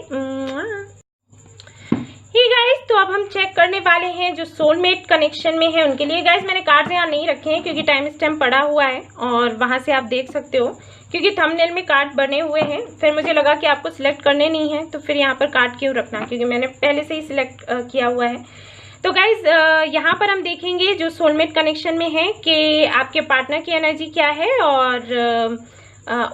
Hey guys, तो अब हम चेक करने वाले हैं जो सोलमेट कनेक्शन में है उनके लिए। गाइस मैंने कार्ड्स यहाँ नहीं रखे हैं क्योंकि टाइम स्टैम्प पड़ा हुआ है, और वहाँ से आप देख सकते हो, क्योंकि थंबनेल में कार्ड बने हुए हैं। फिर मुझे लगा कि आपको सिलेक्ट करने नहीं है, तो फिर यहाँ पर कार्ड क्यों रखना, क्योंकि मैंने पहले से ही सिलेक्ट किया हुआ है। तो गाइज यहाँ पर हम देखेंगे जो सोलमेट कनेक्शन में है कि आपके पार्टनर की एनर्जी क्या है, और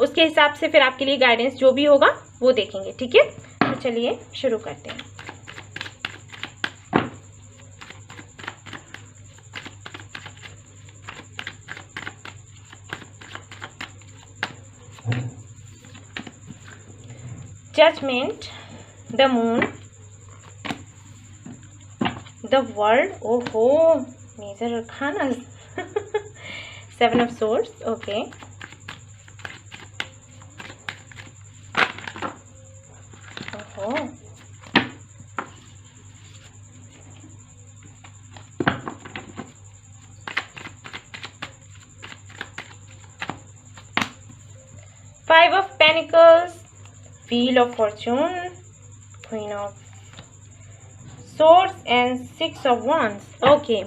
उसके हिसाब से फिर आपके लिए गाइडेंस जो भी होगा वो देखेंगे, ठीक है। तो चलिए शुरू करते हैं। Judgement, the moon, the world, ओहो मेजर रखा ना 7 ऑफ सोर्ड्स, ओके, ओहो, five of pentacles, wheel of fortune, queen of swords and 6 of wands। Okay,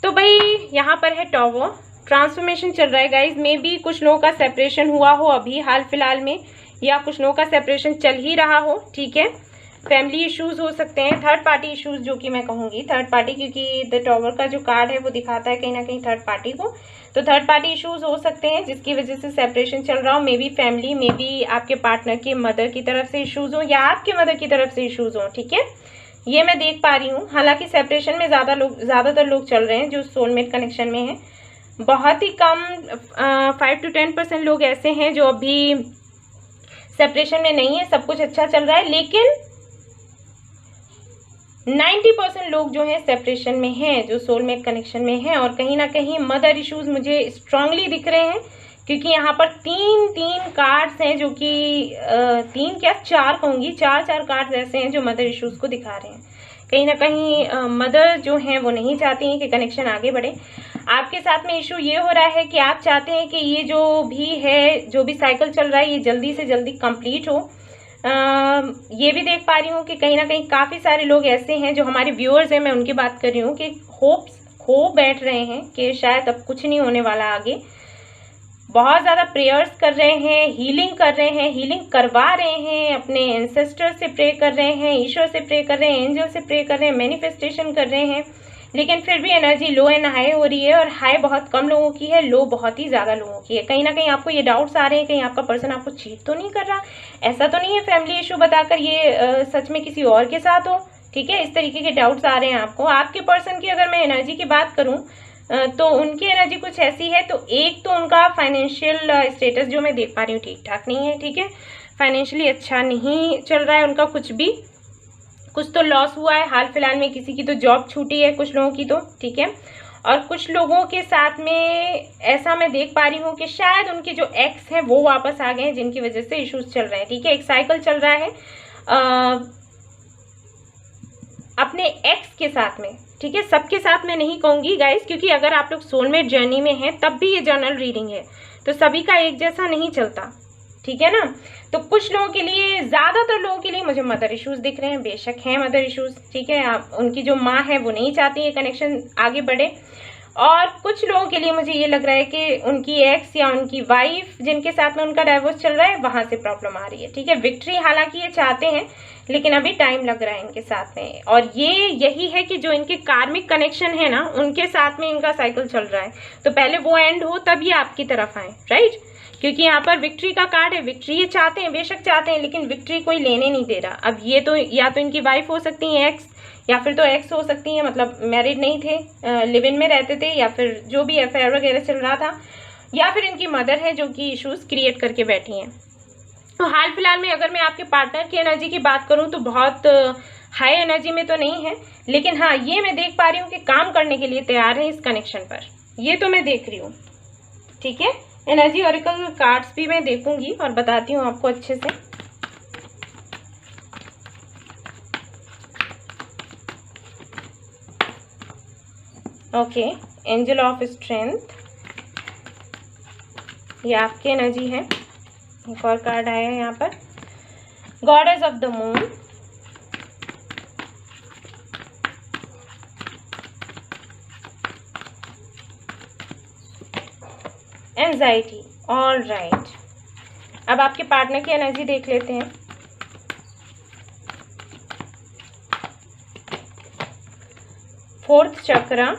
तो भाई यहाँ पर है टॉवर, ट्रांसफॉर्मेशन चल रहा है गाइज। मे बी कुछ लोगों का सेपरेशन हुआ हो अभी हाल फिलहाल में, या कुछ लोगों का सेपरेशन चल ही रहा हो, ठीक है। फैमिली इश्यूज हो सकते हैं, थर्ड पार्टी इश्यूज, जो कि मैं कहूँगी थर्ड पार्टी, क्योंकि द टॉवर का जो कार्ड है वो दिखाता है कहीं ना कहीं थर्ड पार्टी को। तो थर्ड पार्टी इश्यूज हो सकते हैं जिसकी वजह से सेपरेशन चल रहा हो। May be family, may be आपके पार्टनर के मदर की तरफ से इश्यूज हो, या आपके मदर की तरफ से इश्यूज हो, ठीक है। ये मैं देख पा रही हूँ। हालांकि सेपरेशन में ज़्यादातर लोग चल रहे हैं जो सोलमेट कनेक्शन में हैं। बहुत ही कम 5 to 10% लोग ऐसे हैं जो अभी सेपरेशन में नहीं है, सब कुछ अच्छा चल रहा है। लेकिन 90% लोग जो हैं सेपरेशन में हैं, जो सोलमेट कनेक्शन में हैं। और कहीं ना कहीं मदर इश्यूज मुझे स्ट्रांगली दिख रहे हैं, क्योंकि यहाँ पर तीन कार्ड्स हैं जो कि 3 क्या 4 कहूँगी, 4 कार्ड्स ऐसे हैं जो मदर इश्यूज को दिखा रहे हैं। कहीं ना कहीं मदर जो हैं वो नहीं चाहती हैं कि कनेक्शन आगे बढ़े। आपके साथ में इशू ये हो रहा है कि आप चाहते हैं कि ये जो भी है, जो भी साइकिल चल रहा है, ये जल्दी से जल्दी कंप्लीट हो। ये भी देख पा रही हूँ कि कहीं ना कहीं काफ़ी सारे लोग ऐसे हैं जो हमारे व्यूअर्स हैं, मैं उनकी बात कर रही हूँ, कि होप्स खो बैठ रहे हैं कि शायद अब कुछ नहीं होने वाला आगे। बहुत ज़्यादा प्रेयर्स कर रहे हैं, हीलिंग कर रहे हैं, हीलिंग करवा रहे हैं, अपने एंसेस्टर से प्रे कर रहे हैं, ईश्वर से प्रे कर रहे हैं, एंजल से प्रे कर रहे हैं, मैनिफेस्टेशन कर रहे हैं, लेकिन फिर भी एनर्जी लो एंड हाई हो रही है। और हाई बहुत कम लोगों की है, लो बहुत ही ज़्यादा लोगों की है। कहीं ना कहीं आपको ये डाउट्स आ रहे हैं कहीं आपका पर्सन आपको चीट तो नहीं कर रहा, ऐसा तो नहीं है फैमिली इशू बताकर ये सच में किसी और के साथ हो। ठीक है, इस तरीके के डाउट्स आ रहे हैं आपको। आपके पर्सन की अगर मैं एनर्जी की बात करूँ तो उनकी एनर्जी कुछ ऐसी है। तो एक तो उनका फाइनेंशियल स्टेटस जो मैं देख पा रही हूँ ठीक ठाक नहीं है। ठीक है, फाइनेंशियली अच्छा नहीं चल रहा है उनका कुछ भी, कुछ तो लॉस हुआ है हाल फिलहाल में, किसी की तो जॉब छूटी है, कुछ लोगों की तो। ठीक है, और कुछ लोगों के साथ में ऐसा मैं देख पा रही हूँ कि शायद उनके जो एक्स हैं वो वापस आ गए हैं, जिनकी वजह से इश्यूज चल रहे हैं। ठीक है, एक साइकिल चल रहा है अपने एक्स के साथ में। ठीक है, सबके साथ मैं नहीं कहूँगी गाइस, क्योंकि अगर आप लोग सोलमेट जर्नी में हैं तब भी ये जनरल रीडिंग है, तो सभी का एक जैसा नहीं चलता। ठीक है ना, तो कुछ लोगों के लिए, ज़्यादातर लोगों के लिए मुझे मदर इश्यूज दिख रहे हैं। बेशक हैं मदर इश्यूज, ठीक है, आप उनकी जो माँ है वो नहीं चाहती है कनेक्शन आगे बढ़े। और कुछ लोगों के लिए मुझे ये लग रहा है कि उनकी एक्स या उनकी वाइफ जिनके साथ में उनका डाइवोर्स चल रहा है वहां से प्रॉब्लम आ रही है। ठीक है, विक्ट्री हालांकि ये चाहते हैं लेकिन अभी टाइम लग रहा है इनके साथ में। और ये यही है कि जो इनके कार्मिक कनेक्शन है ना, उनके साथ में इनका साइकिल चल रहा है, तो पहले वो एंड हो तब ये आपकी तरफ आए, राइट। क्योंकि यहाँ पर विक्ट्री का कार्ड है, विक्ट्री ये चाहते हैं, बेशक चाहते हैं, लेकिन विक्ट्री कोई लेने नहीं दे रहा। अब ये तो या तो इनकी वाइफ हो सकती है एक्स, या फिर तो एक्स हो सकती है, मतलब मैरिड नहीं थे, लिव इन में रहते थे, या फिर जो भी अफेयर वगैरह चल रहा था, या फिर इनकी मदर है जो कि इश्यूज क्रिएट करके बैठी हैं। तो हाल फिलहाल में अगर मैं आपके पार्टनर की एनर्जी की बात करूं तो बहुत हाई एनर्जी में तो नहीं है, लेकिन हाँ ये मैं देख पा रही हूँ कि काम करने के लिए तैयार है इस कनेक्शन पर, ये तो मैं देख रही हूँ। ठीक है, एनर्जी ऑरिकल कार्ड्स भी मैं देखूंगी और बताती हूँ आपको अच्छे से। ओके, एंजल ऑफ स्ट्रेंथ, ये आपकी एनर्जी है। एक और कार्ड आया है यहाँ पर, goddess of the moon, anxiety. All right, अब आपके पार्टनर की एनर्जी देख लेते हैं। फोर्थ चक्रा,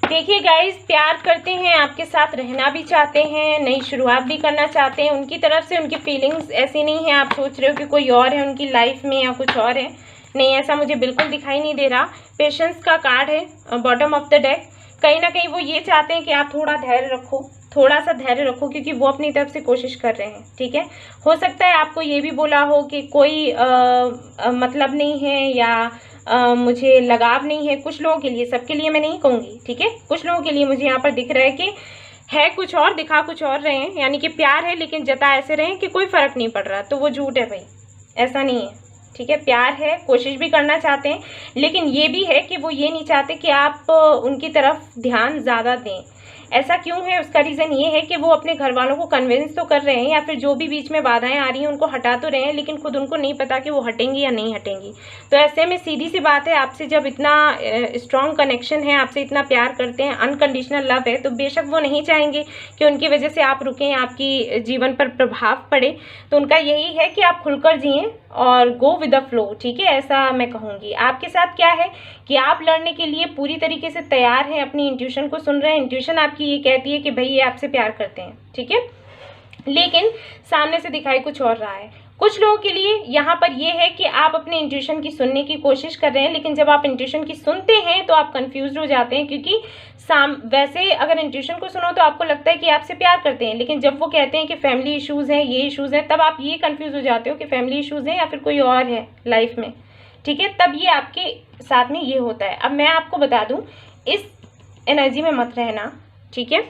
देखिए गाइस, प्यार करते हैं, आपके साथ रहना भी चाहते हैं, नई शुरुआत भी करना चाहते हैं। उनकी तरफ से उनकी फीलिंग्स ऐसी नहीं है आप सोच रहे हो कि कोई और है उनकी लाइफ में या कुछ और है, नहीं, ऐसा मुझे बिल्कुल दिखाई नहीं दे रहा। पेशेंस का कार्ड है बॉटम ऑफ द डेक। कहीं ना कहीं वो ये चाहते हैं कि आप थोड़ा धैर्य रखो, थोड़ा सा धैर्य रखो, क्योंकि वो अपनी तरफ से कोशिश कर रहे हैं। ठीक है, हो सकता है आपको ये भी बोला हो कि कोई मतलब नहीं है या मुझे लगाव नहीं है। कुछ लोगों के लिए, सबके लिए मैं नहीं कहूँगी, ठीक है, कुछ लोगों के लिए मुझे यहाँ पर दिख रहा है कि है कुछ और, दिखा कुछ और रहे हैं, यानी कि प्यार है लेकिन जता ऐसे रहे हैं कि कोई फर्क नहीं पड़ रहा, तो वो झूठ है भाई, ऐसा नहीं है। ठीक है, प्यार है, कोशिश भी करना चाहते हैं, लेकिन ये भी है कि वो ये नहीं चाहते कि आप उनकी तरफ ध्यान ज़्यादा दें। ऐसा क्यों है, उसका रीज़न ये है कि वो अपने घर वालों को कन्विंस तो कर रहे हैं, या फिर जो भी बीच में बाधाएं आ रही हैं उनको हटा तो रहे हैं, लेकिन खुद उनको नहीं पता कि वो हटेंगी या नहीं हटेंगी। तो ऐसे में सीधी सी बात है, आपसे जब इतना स्ट्रॉन्ग कनेक्शन है, आपसे इतना प्यार करते हैं, अनकंडीशनल लव है, तो बेशक वो नहीं चाहेंगे कि उनकी वजह से आप रुकें, आपकी जीवन पर प्रभाव पड़े। तो उनका यही है कि आप खुलकर जिएं और गो विद द फ्लो। ठीक है, ऐसा मैं कहूँगी। आपके साथ क्या है कि आप लड़ने के लिए पूरी तरीके से तैयार हैं, अपनी इंट्यूशन को सुन रहे हैं। इंट्यूशन आपकी ये कहती है कि भाई ये आपसे प्यार करते हैं, ठीक है, लेकिन सामने से दिखाई कुछ और रहा है। कुछ लोगों के लिए यहाँ पर ये है कि आप अपने इंट्यूशन की सुनने की कोशिश कर रहे हैं, लेकिन जब आप इंट्यूशन की सुनते हैं तो आप कंफ्यूज हो जाते हैं, क्योंकि वैसे अगर इंट्यूशन को सुनो तो आपको लगता है कि आपसे प्यार करते हैं, लेकिन जब वो कहते हैं कि फैमिली इश्यूज हैं, ये इश्यूज हैं, तब आप ये कंफ्यूज हो जाते हो कि फैमिली इश्यूज हैं या फिर कोई और है लाइफ में। ठीक है, तब ये आपके साथ में ये होता है। अब मैं आपको बता दूं, इस एनर्जी में मत रहना, ठीक है,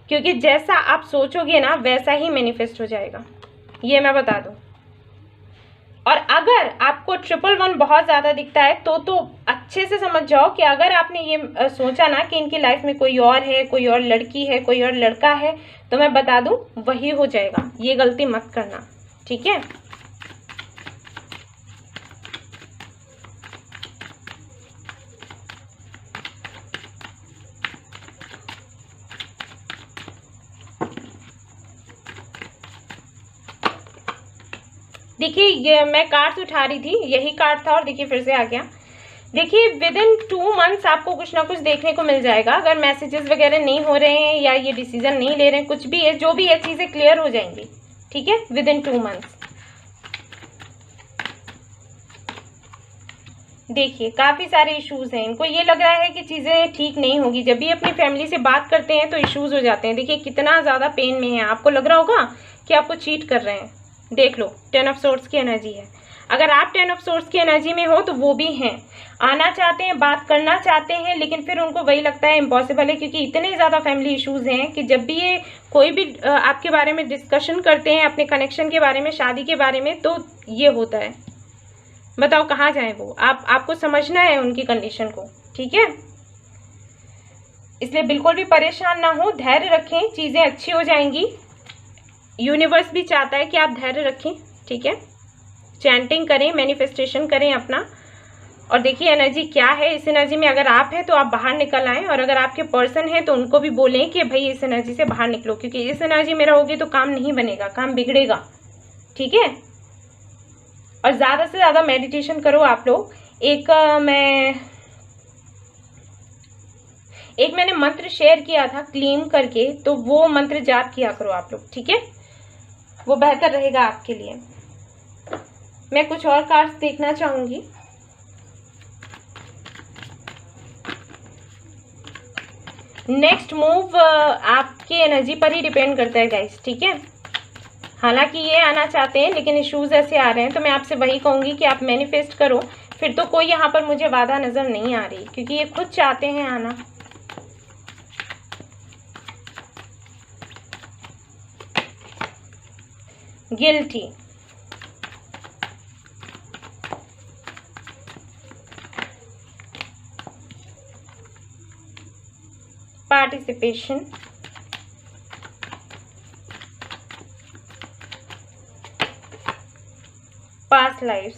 क्योंकि जैसा आप सोचोगे ना वैसा ही मैनिफेस्ट हो जाएगा, ये मैं बता दूं। और अगर आपको 111 बहुत ज़्यादा दिखता है तो अच्छे से समझ जाओ कि अगर आपने ये सोचा ना कि इनकी लाइफ में कोई और है, कोई और लड़की है, कोई और लड़का है, तो मैं बता दूं वही हो जाएगा। ये गलती मत करना, ठीक है। देखिए ये मैं कार्ड्स उठा रही थी, यही कार्ड था और देखिए फिर से आ गया। देखिए विद इन 2 मंथ्स आपको कुछ ना कुछ देखने को मिल जाएगा। अगर मैसेजेस वगैरह नहीं हो रहे हैं या ये डिसीजन नहीं ले रहे हैं, कुछ भी है, जो भी है, चीज़ें क्लियर हो जाएंगी, ठीक है, विद इन 2 मंथ्स। देखिए काफ़ी सारे इश्यूज हैं, इनको ये लग रहा है कि चीज़ें ठीक नहीं होगी। जब भी अपनी फैमिली से बात करते हैं तो इश्यूज हो जाते हैं। देखिए कितना ज़्यादा पेन में है, आपको लग रहा होगा कि आपको चीट कर रहे हैं। देख लो 10 ऑफ सोर्ड्स की एनर्जी है। अगर आप 10 ऑफ सोर्ड्स की एनर्जी में हो तो वो भी हैं, आना चाहते हैं, बात करना चाहते हैं, लेकिन फिर उनको वही लगता है इम्पॉसिबल है, क्योंकि इतने ज़्यादा फैमिली इश्यूज हैं कि जब भी ये कोई भी आपके बारे में डिस्कशन करते हैं, अपने कनेक्शन के बारे में, शादी के बारे में, तो ये होता है। बताओ कहाँ जाएं वो, आपको समझना है उनकी कंडीशन को, ठीक है। इसलिए बिल्कुल भी परेशान ना हो, धैर्य रखें, चीज़ें अच्छी हो जाएंगी। यूनिवर्स भी चाहता है कि आप धैर्य रखें, ठीक है। चैंटिंग करें, मैनिफेस्टेशन करें अपना, और देखिए एनर्जी क्या है। इस एनर्जी में अगर आप हैं तो आप बाहर निकल आएँ, और अगर आपके पर्सन है तो उनको भी बोलें कि भाई इस एनर्जी से बाहर निकलो, क्योंकि इस एनर्जी में रहोगे तो काम नहीं बनेगा, काम बिगड़ेगा, ठीक है। और ज़्यादा से ज़्यादा मेडिटेशन करो आप लोग। एक मैंने मंत्र शेयर किया था क्लीम करके, तो वो मंत्र जाप किया करो आप लोग, ठीक है, वो बेहतर रहेगा आपके लिए। मैं कुछ और कार्ड्स देखना चाहूंगी। नेक्स्ट मूव आपके एनर्जी पर ही डिपेंड करता है गाइस, ठीक है। हालांकि ये आना चाहते हैं लेकिन इश्यूज ऐसे आ रहे हैं, तो मैं आपसे वही कहूंगी कि आप मैनिफेस्ट करो। फिर तो कोई यहाँ पर मुझे बाधा नजर नहीं आ रही, क्योंकि ये खुद चाहते हैं आना। गिल्टी, पार्टिसिपेशन, पास्ट लाइफ्स,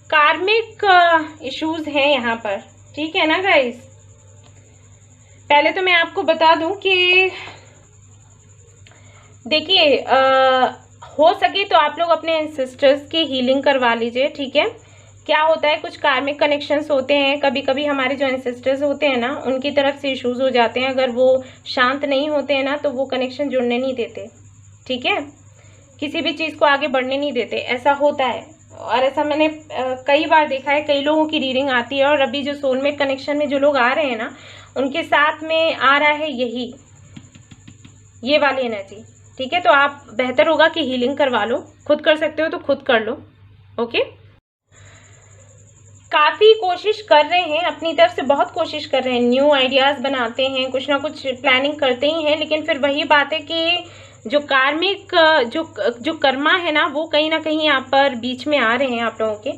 कार्मिक इश्यूज हैं यहाँ पर, ठीक है ना गाइस। पहले तो मैं आपको बता दूं कि देखिए हो सके तो आप लोग अपने एंसेस्टर्स की हीलिंग करवा लीजिए, ठीक है। क्या होता है, कुछ कार्मिक कनेक्शंस होते हैं, कभी कभी हमारे जो एंसेस्टर्स होते हैं ना, उनकी तरफ से इश्यूज हो जाते हैं। अगर वो शांत नहीं होते हैं ना तो वो कनेक्शन जुड़ने नहीं देते, ठीक है, किसी भी चीज़ को आगे बढ़ने नहीं देते, ऐसा होता है। और ऐसा मैंने कई बार देखा है, कई लोगों की रीडिंग आती है, और अभी जो सोलमेट कनेक्शन में जो लोग आ रहे हैं ना, उनके साथ में आ रहा है ये वाली एनर्जी, ठीक है। तो आप बेहतर होगा कि हीलिंग करवा लो, खुद कर सकते हो तो खुद कर लो, ओके। काफ़ी कोशिश कर रहे हैं, अपनी तरफ से बहुत कोशिश कर रहे हैं, न्यू आइडियाज़ बनाते हैं, कुछ ना कुछ प्लानिंग करते ही हैं, लेकिन फिर वही बात है कि जो कार्मिक जो कर्मा है ना, वो कहीं ना कहीं यहाँ पर बीच में आ रहे हैं आप लोगों के।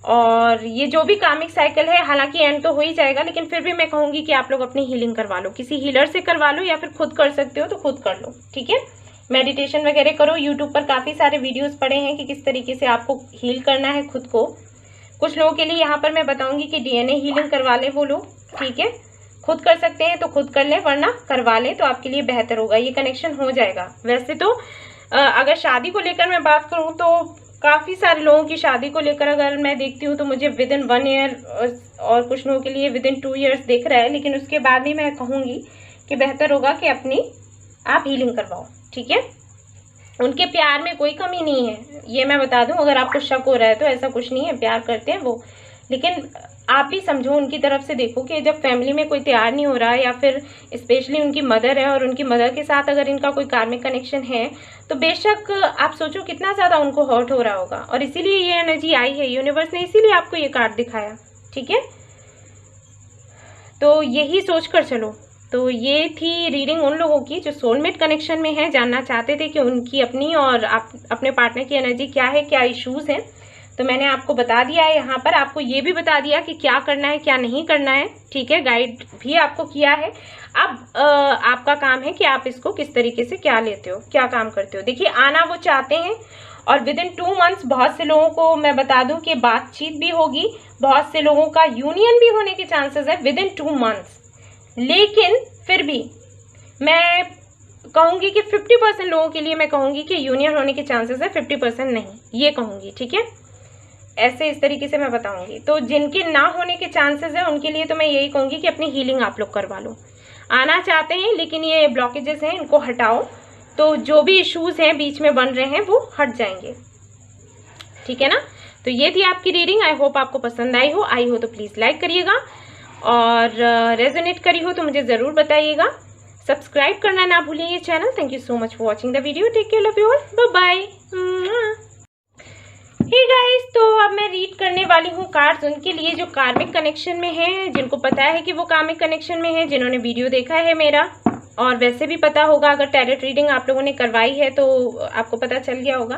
और ये जो भी कार्मिक साइकिल है, हालांकि एंड तो हो ही जाएगा, लेकिन फिर भी मैं कहूँगी कि आप लोग अपनी हीलिंग करवा लो, किसी हीलर से करवा लो, या फिर खुद कर सकते हो तो खुद कर लो, ठीक है। मेडिटेशन वगैरह करो, यूट्यूब पर काफ़ी सारे वीडियोज़ पड़े हैं कि किस तरीके से आपको हील करना है खुद को। कुछ लोगों के लिए यहाँ पर मैं बताऊंगी कि डीएनए हीलिंग करवा लें वो लोग, ठीक है। खुद कर सकते हैं तो खुद कर लें, वरना करवा लें तो आपके लिए बेहतर होगा, ये कनेक्शन हो जाएगा। वैसे तो अगर शादी को लेकर मैं बात करूँ तो काफ़ी सारे लोगों की शादी को लेकर अगर मैं देखती हूँ तो मुझे विद इन 1 ईयर और कुछ लोगों के लिए विद इन 2 ईयर्स दिख रहा है, लेकिन उसके बाद भी मैं कहूँगी कि बेहतर होगा कि अपनी आप हीलिंग करवाओ, ठीक है। उनके प्यार में कोई कमी नहीं है, ये मैं बता दूं। अगर आपको शक हो रहा है तो ऐसा कुछ नहीं है, प्यार करते हैं वो, लेकिन आप भी समझो, उनकी तरफ से देखो कि जब फैमिली में कोई तैयार नहीं हो रहा है, या फिर स्पेशली उनकी मदर है और उनकी मदर के साथ अगर इनका कोई कार्मिक कनेक्शन है, तो बेशक आप सोचो कितना ज़्यादा उनको हर्ट हो रहा होगा। और इसीलिए ये एनर्जी आई है, यूनिवर्स ने इसीलिए आपको ये कार्ड दिखाया, ठीक है। तो यही सोच कर चलो। तो ये थी रीडिंग उन लोगों की जो सोलमेट कनेक्शन में है, जानना चाहते थे कि उनकी अपनी और अपने पार्टनर की एनर्जी क्या है, क्या इश्यूज हैं। तो मैंने आपको बता दिया है यहाँ पर, आपको ये भी बता दिया कि क्या करना है क्या नहीं करना है, ठीक है, गाइड भी आपको किया है। अब आपका काम है कि आप इसको किस तरीके से क्या लेते हो, क्या काम करते हो। देखिए आना वो चाहते हैं और विद इन 2 मंथ्स बहुत से लोगों को मैं बता दूं कि बातचीत भी होगी, बहुत से लोगों का यूनियन भी होने के चांसेस है विद इन 2 मंथ्स। लेकिन फिर भी मैं कहूँगी कि 50% लोगों के लिए मैं कहूँगी कि यूनियन होने के चांसेस है, 50% नहीं, ये कहूँगी, ठीक है। ऐसे इस तरीके से मैं बताऊँगी। तो जिनके ना होने के चांसेस है उनके लिए तो मैं यही कहूँगी कि अपनी हीलिंग आप लोग करवा लो। आना चाहते हैं लेकिन ये ब्लॉकेजेस हैं, इनको हटाओ, तो जो भी इश्यूज हैं बीच में बन रहे हैं वो हट जाएंगे, ठीक है ना। तो ये थी आपकी रीडिंग। आई होप आपको पसंद आई हो तो प्लीज़ लाइक करिएगा, और रेजोनेट करी हो तो मुझे ज़रूर बताइएगा। सब्सक्राइब करना ना भूलिए ये channel. Thank you so much for watching the video. Take care, love you all, bye bye. Hey guys, तो अब मैं रीड करने वाली हूँ कार्ड्स उनके लिए जो कार्मिक कनेक्शन में हैं, जिनको पता है कि वो कार्मिक कनेक्शन में है, जिन्होंने वीडियो देखा है मेरा, और वैसे भी पता होगा, अगर टैरोट रीडिंग आप लोगों ने करवाई है तो आपको पता चल गया होगा।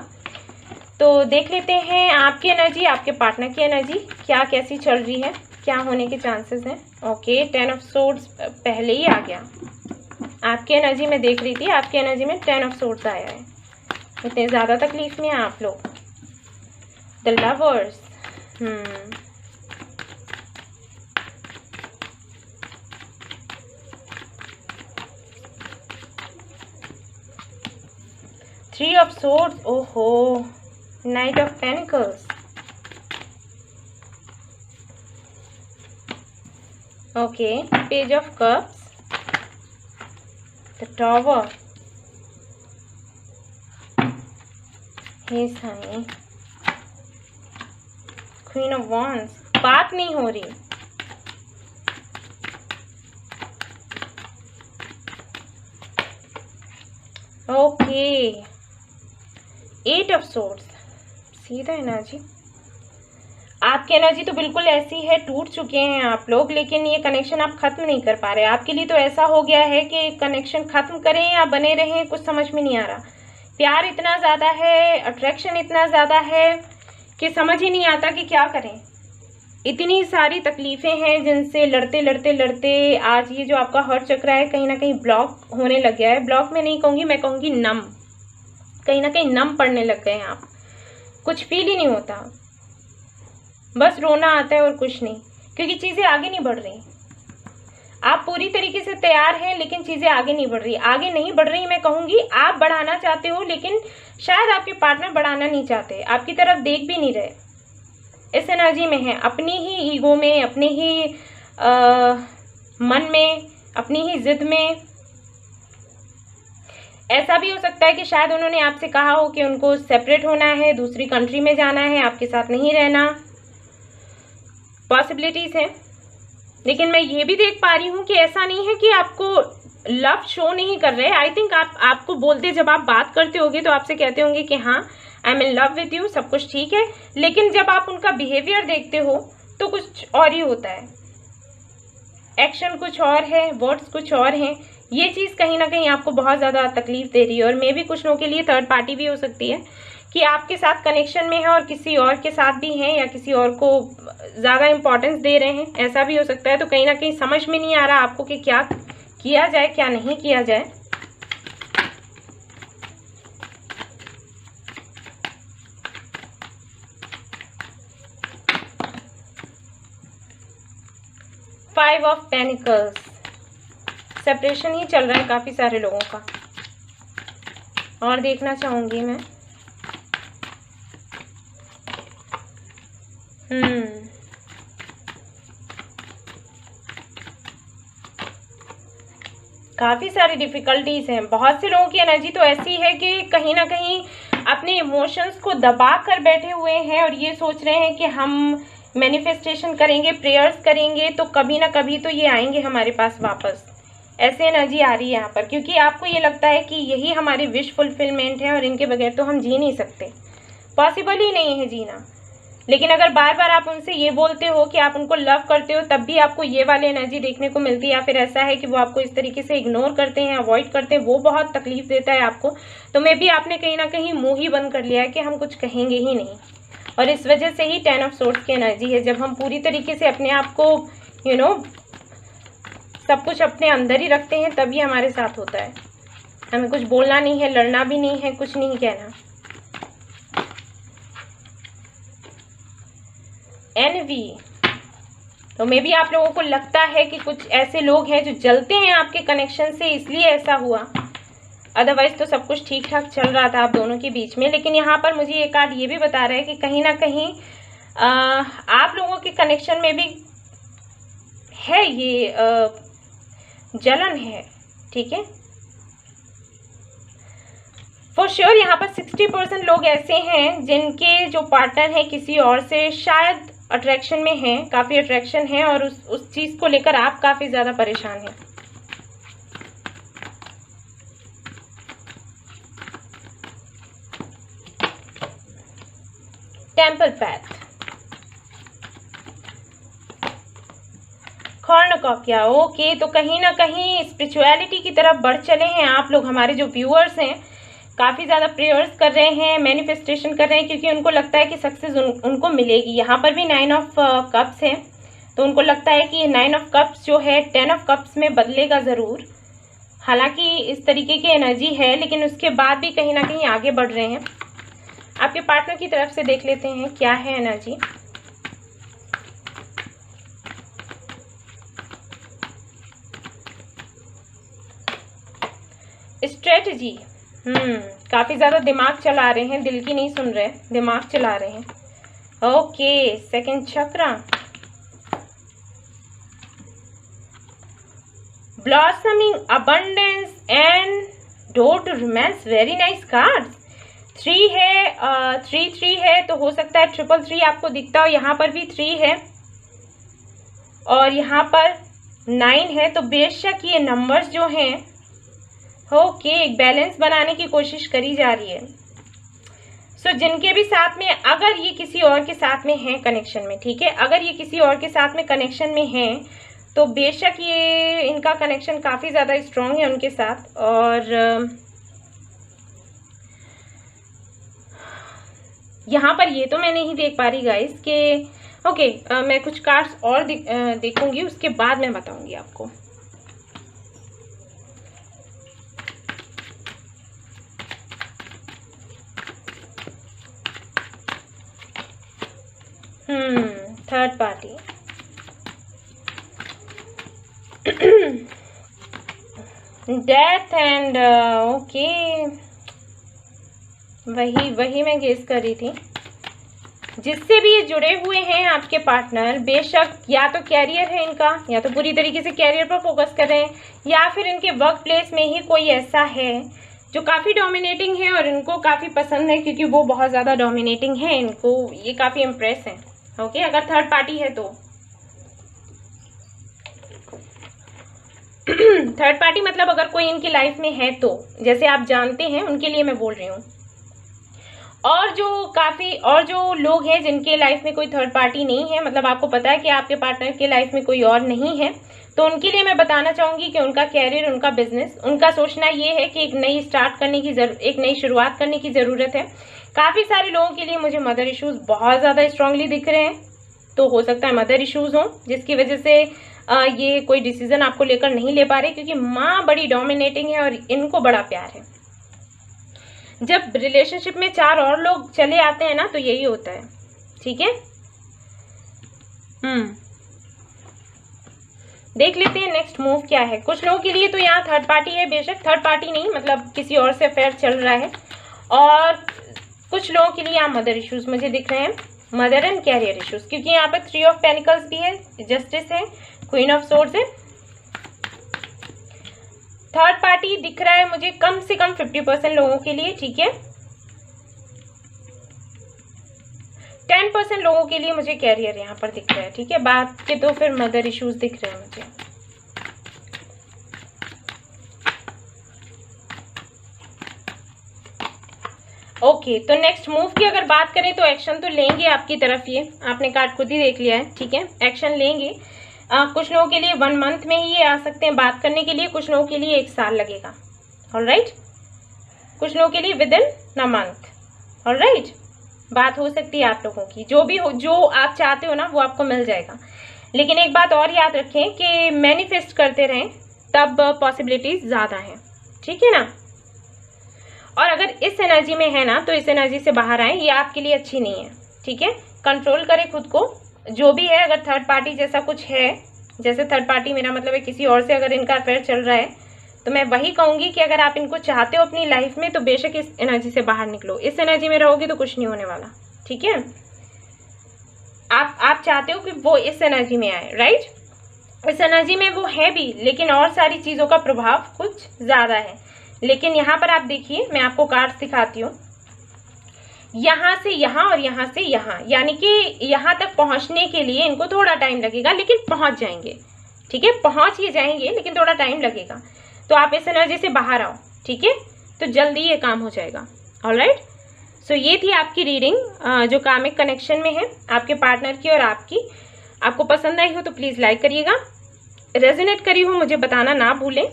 तो देख लेते हैं आपकी एनर्जी, आपके पार्टनर की एनर्जी क्या कैसी चल रही है, क्या होने के चांसेस हैं। ओके, 10 ऑफ सोर्ड्स पहले ही आ गया। आपकी एनर्जी में देख रही थी, आपकी एनर्जी में 10 ऑफ सोर्ड्स आया है। इतने ज़्यादा तकलीफ में हैं आप लोग। द लवर्स, 3 ऑफ सोर्ड्स, ओहो, knight of pentacles, okay, page of cups, the tower, hey Sai, queen of wands, बात नहीं हो रही। ओके, 8 ऑफ सोर्ड्स, सीधा एनर्जी। आपकी एनर्जी तो बिल्कुल ऐसी है, टूट चुके हैं आप लोग, लेकिन ये कनेक्शन आप खत्म नहीं कर पा रहे। आपके लिए तो ऐसा हो गया है कि कनेक्शन खत्म करें या बने रहें, कुछ समझ में नहीं आ रहा। प्यार इतना ज़्यादा है, अट्रैक्शन इतना ज़्यादा है कि समझ ही नहीं आता कि क्या करें। इतनी सारी तकलीफ़ें हैं जिनसे लड़ते लड़ते लड़ते आज ये जो आपका हर्ट चक्र है कहीं ना कहीं ब्लॉक होने लग गया है। ब्लॉक में नहीं कहूँगी, मैं कहूँगी नम, कहीं ना कहीं नम पड़ने लग गए हैं आप। कुछ फील ही नहीं होता, बस रोना आता है और कुछ नहीं, क्योंकि चीज़ें आगे नहीं बढ़ रही। आप पूरी तरीके से तैयार हैं लेकिन चीज़ें आगे नहीं बढ़ रही। आगे नहीं बढ़ रही मैं कहूँगी, आप बढ़ाना चाहते हो लेकिन शायद आपके पार्टनर बढ़ाना नहीं चाहते, आपकी तरफ देख भी नहीं रहे। इस एनर्जी में है, अपनी ही ईगो में, अपने ही मन में, अपनी ही जिद में। ऐसा भी हो सकता है कि शायद उन्होंने आपसे कहा हो कि उनको सेपरेट होना है, दूसरी कंट्री में जाना है, आपके साथ नहीं रहना। पॉसिबिलिटीज़ हैं, लेकिन मैं ये भी देख पा रही हूँ कि ऐसा नहीं है कि आपको लव शो नहीं कर रहे। आई थिंक आपको बोलते, जब आप बात करते होगे तो आपसे कहते होंगे कि हाँ I am in love with you, सब कुछ ठीक है, लेकिन जब आप उनका बिहेवियर देखते हो तो कुछ और ही होता है। एक्शन कुछ और है, वर्ड्स कुछ और हैं। ये चीज़ कहीं ना कहीं आपको बहुत ज़्यादा तकलीफ दे रही है, और मे भी कुछ लोगों के लिए थर्ड पार्टी भी हो सकती है कि आपके साथ कनेक्शन में है और किसी और के साथ भी हैं, या किसी और को ज़्यादा इम्पोर्टेंस दे रहे हैं, ऐसा भी हो सकता है। तो कहीं ना कहीं समझ में नहीं आ रहा आपको कि क्या किया जाए क्या नहीं किया जाए। फाइव ऑफ पेनिकल्स, सेपरेशन ही चल रहा है काफ़ी सारे लोगों का। और देखना चाहूँगी मैं, काफ़ी सारी डिफ़िकल्टीज़ हैं। बहुत से लोगों की एनर्जी तो ऐसी है कि कहीं ना कहीं अपने इमोशंस को दबा कर बैठे हुए हैं और ये सोच रहे हैं कि हम मैनिफेस्टेशन करेंगे, प्रेयर्स करेंगे तो कभी ना कभी तो ये आएंगे हमारे पास वापस। ऐसे एनर्जी आ रही है यहाँ पर, क्योंकि आपको ये लगता है कि यही हमारी विश फुलफिलमेंट है और इनके बगैर तो हम जी नहीं सकते, पॉसिबल ही नहीं है जीना। लेकिन अगर बार बार आप उनसे ये बोलते हो कि आप उनको लव करते हो, तब भी आपको ये वाली एनर्जी देखने को मिलती है, या फिर ऐसा है कि वो आपको इस तरीके से इग्नोर करते हैं, अवॉइड करते हैं, वो बहुत तकलीफ देता है आपको। तो मे भी आपने कहीं ना कहीं मुंह ही बंद कर लिया है कि हम कुछ कहेंगे ही नहीं। और इस वजह से ही 10 ऑफ सोर्ड्स की एनर्जी है। जब हम पूरी तरीके से अपने आप को सब कुछ अपने अंदर ही रखते हैं तभी हमारे साथ होता है। हमें कुछ बोलना नहीं है, लड़ना भी नहीं है, कुछ नहीं कहना। एनवी, तो मे बी आप लोगों को लगता है कि कुछ ऐसे लोग हैं जो जलते हैं आपके कनेक्शन से, इसलिए ऐसा हुआ। अदरवाइज तो सब कुछ ठीक ठाक चल रहा था आप दोनों के बीच में। लेकिन यहाँ पर मुझे ये कार्ड ये भी बता रहा है कि कहीं ना कहीं आप लोगों के कनेक्शन में भी है ये जलन है, ठीक है। फॉर श्योर यहाँ पर 60% लोग ऐसे हैं जिनके जो पार्टनर हैं किसी और से शायद अट्रैक्शन में हैं, काफ़ी अट्रैक्शन है, और उस चीज़ को लेकर आप काफ़ी ज़्यादा परेशान हैं। Temple path, cornucopia, okay. तो कहीं ना कहीं स्पिरिचुअलिटी की तरफ बढ़ चले हैं आप लोग। हमारे जो व्यूअर्स हैं काफ़ी ज़्यादा प्रेयर्स कर रहे हैं, मैनिफेस्टेशन कर रहे हैं, क्योंकि उनको लगता है कि सक्सेस उनको मिलेगी। यहाँ पर भी 9 ऑफ कप्स है, तो उनको लगता है कि 9 ऑफ कप्स जो है 10 ऑफ कप्स में बदलेगा ज़रूर। हालांकि इस तरीके की एनर्जी है, लेकिन उसके बाद भी कहीं ना कहीं आगे बढ़ रहे हैं। आपके पार्टनर की तरफ से देख लेते हैं क्या है एनर्जी। स्ट्रेटजी, काफ़ी ज़्यादा दिमाग चला रहे हैं, दिल की नहीं सुन रहे, दिमाग चला रहे हैं। Okay, second chakra, blossoming, abundance and door to romance, very nice cards. 3 है, 3 है, तो हो सकता है 333 आपको दिखता हो। यहाँ पर भी 3 है और यहाँ पर 9 है, तो बेशक ये नंबर्स जो हैं ओके एक बैलेंस बनाने की कोशिश करी जा रही है। सो जिनके भी साथ में, अगर ये किसी और के साथ में हैं कनेक्शन में, ठीक है, अगर ये किसी और के साथ में कनेक्शन में हैं तो बेशक ये इनका कनेक्शन काफ़ी ज़्यादा स्ट्रॉन्ग है उनके साथ। और यहाँ पर ये तो मैं नहीं देख पा रही गाइस कि ओके मैं कुछ कार्ड्स और देखूंगी, उसके बाद मैं बताऊंगी आपको। Third party, death and okay, वही मैं गेस कर रही थी। जिससे भी ये जुड़े हुए हैं आपके पार्टनर, बेशक या तो कैरियर है इनका, या तो पूरी तरीके से कैरियर पर फोकस कर रहे हैं, या फिर इनके वर्क प्लेस में ही कोई ऐसा है जो काफ़ी डोमिनेटिंग है और इनको काफ़ी पसंद है, क्योंकि वो बहुत ज़्यादा डोमिनेटिंग है, इनको ये काफ़ी इम्प्रेस है। ओके, अगर थर्ड पार्टी है तो थर्ड पार्टी मतलब अगर कोई इनकी लाइफ में है तो, जैसे आप जानते हैं उनके लिए मैं बोल रही हूँ। और जो लोग हैं जिनके लाइफ में कोई थर्ड पार्टी नहीं है, मतलब आपको पता है कि आपके पार्टनर के लाइफ में कोई और नहीं है, तो उनके लिए मैं बताना चाहूँगी कि उनका कैरियर, उनका बिजनेस, उनका सोचना ये है कि एक नई शुरुआत करने की ज़रूरत है। काफ़ी सारे लोगों के लिए मुझे मदर इश्यूज़ बहुत ज़्यादा स्ट्रांगली दिख रहे हैं, तो हो सकता है मदर इश्यूज़ हों जिसकी वजह से ये कोई डिसीजन आपको लेकर नहीं ले पा रहे, क्योंकि माँ बड़ी डोमिनेटिंग है और इनको बड़ा प्यार है। जब रिलेशनशिप में 4 और लोग चले आते हैं ना तो यही होता है, ठीक है। देख लेते हैं नेक्स्ट मूव क्या है। कुछ लोगों के लिए तो यहाँ थर्ड पार्टी है, बेशक थर्ड पार्टी नहीं, मतलब किसी और से अफेयर चल रहा है। और कुछ लोगों के लिए यहाँ मदर इश्यूज मुझे दिख रहे हैं, मदर एंड कैरियर इश्यूज, क्योंकि यहाँ पर 3 ऑफ पेनिकल्स भी है, जस्टिस है, क्वीन ऑफ सोर्ड्स है। थर्ड पार्टी दिख रहा है मुझे कम से कम 50% लोगों के लिए, ठीक है। 10% लोगों के लिए मुझे कैरियर यहाँ पर दिख रहा है, ठीक है। बात के तो फिर मदर इश्यूज दिख रहे हैं मुझे। ओके, तो नेक्स्ट मूव की अगर बात करें तो एक्शन तो लेंगे आपकी तरफ, ये आपने कार्ड खुद ही देख लिया है, ठीक है। एक्शन लेंगे। कुछ लोगों के लिए 1 मंथ में ही ये आ सकते हैं बात करने के लिए, कुछ लोगों के लिए 1 साल लगेगा, ऑलराइट। कुछ लोगों के लिए with in a month, alright. बात हो सकती है आप लोगों की, जो भी हो, जो आप चाहते हो ना वो आपको मिल जाएगा। लेकिन एक बात और याद रखें कि मैनिफेस्ट करते रहें, तब पॉसिबिलिटीज ज़्यादा हैं, ठीक है ना। और अगर इस एनर्जी में है ना तो इस एनर्जी से बाहर आए, ये आपके लिए अच्छी नहीं है, ठीक है। कंट्रोल करें खुद को, जो भी है। अगर थर्ड पार्टी जैसा कुछ है, जैसे थर्ड पार्टी मेरा मतलब है किसी और से अगर इनका अफेयर चल रहा है, तो मैं वही कहूँगी कि अगर आप इनको चाहते हो अपनी लाइफ में तो बेशक इस एनर्जी से बाहर निकलो। इस एनर्जी में रहोगे तो कुछ नहीं होने वाला, ठीक है। आप चाहते हो कि वो इस एनर्जी में आए, राइट। इस एनर्जी में वो है भी, लेकिन और सारी चीज़ों का प्रभाव कुछ ज़्यादा है। लेकिन यहाँ पर आप देखिए, मैं आपको कार्ड्स दिखाती हूँ, यहाँ से यहाँ और यहाँ से यहाँ, यानी कि यहाँ तक पहुँचने के लिए इनको थोड़ा टाइम लगेगा, लेकिन पहुँच जाएंगे, ठीक है। पहुँच ही जाएंगे, लेकिन थोड़ा टाइम लगेगा। तो आप इस एनर्जी से बाहर आओ, ठीक है, तो जल्दी ये काम हो जाएगा। ऑलराइट, सो ये थी आपकी रीडिंग जो कामिक कनेक्शन में है आपके पार्टनर की और आपकी। आपको पसंद आई हो तो प्लीज़ लाइक करिएगा, रेजोनेट करी हो मुझे बताना ना भूलें,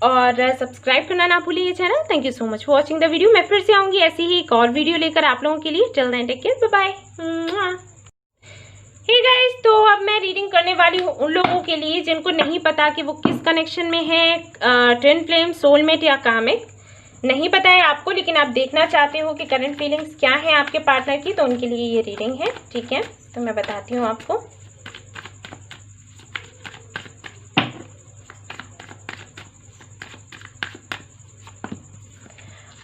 और सब्सक्राइब करना ना भूलें ये channel. Thank you so much for watching the video. मैं फिर से आऊँगी ऐसी ही एक और वीडियो लेकर आप लोगों के लिए। Till then take care, bye bye. Hey guys, तो अब मैं रीडिंग करने वाली हूँ उन लोगों के लिए जिनको नहीं पता कि वो किस कनेक्शन में है, ट्विन फ्लेम, सोलमेट या कामिक। नहीं पता है आपको, लेकिन आप देखना चाहते हो कि करंट फीलिंग्स क्या है आपके पार्टनर की, तो उनके लिए ये रीडिंग है, ठीक है। तो मैं बताती हूँ आपको।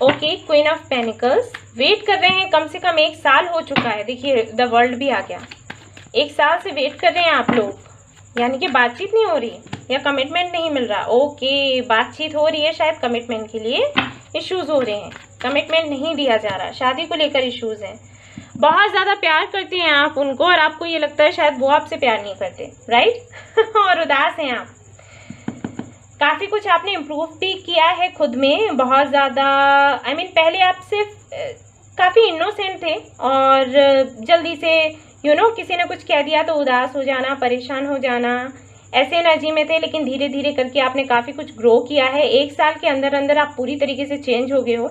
Okay, queen of pentacles. Wait कर रहे हैं, कम से कम 1 साल हो चुका है। देखिए द वर्ल्ड भी आ गया। 1 साल से वेट कर रहे हैं आप लोग, यानी कि बातचीत नहीं हो रही या कमिटमेंट नहीं मिल रहा। ओके, बातचीत हो रही है, शायद कमिटमेंट के लिए इश्यूज हो रहे हैं, कमिटमेंट नहीं दिया जा रहा, शादी को लेकर इश्यूज हैं। बहुत ज़्यादा प्यार करते हैं आप उनको और आपको ये लगता है शायद वो आपसे प्यार नहीं करते, राइट। और उदास हैं आप। काफ़ी कुछ आपने इम्प्रूव भी किया है खुद में, बहुत ज़्यादा। आई मीन पहले आप सिर्फ काफ़ी इनोसेंट थे और जल्दी से किसी ने कुछ कह दिया तो उदास हो जाना, परेशान हो जाना, ऐसे एनर्जी में थे। लेकिन धीरे धीरे करके आपने काफ़ी कुछ ग्रो किया है। 1 साल के अंदर अंदर आप पूरी तरीके से चेंज हो गए हो,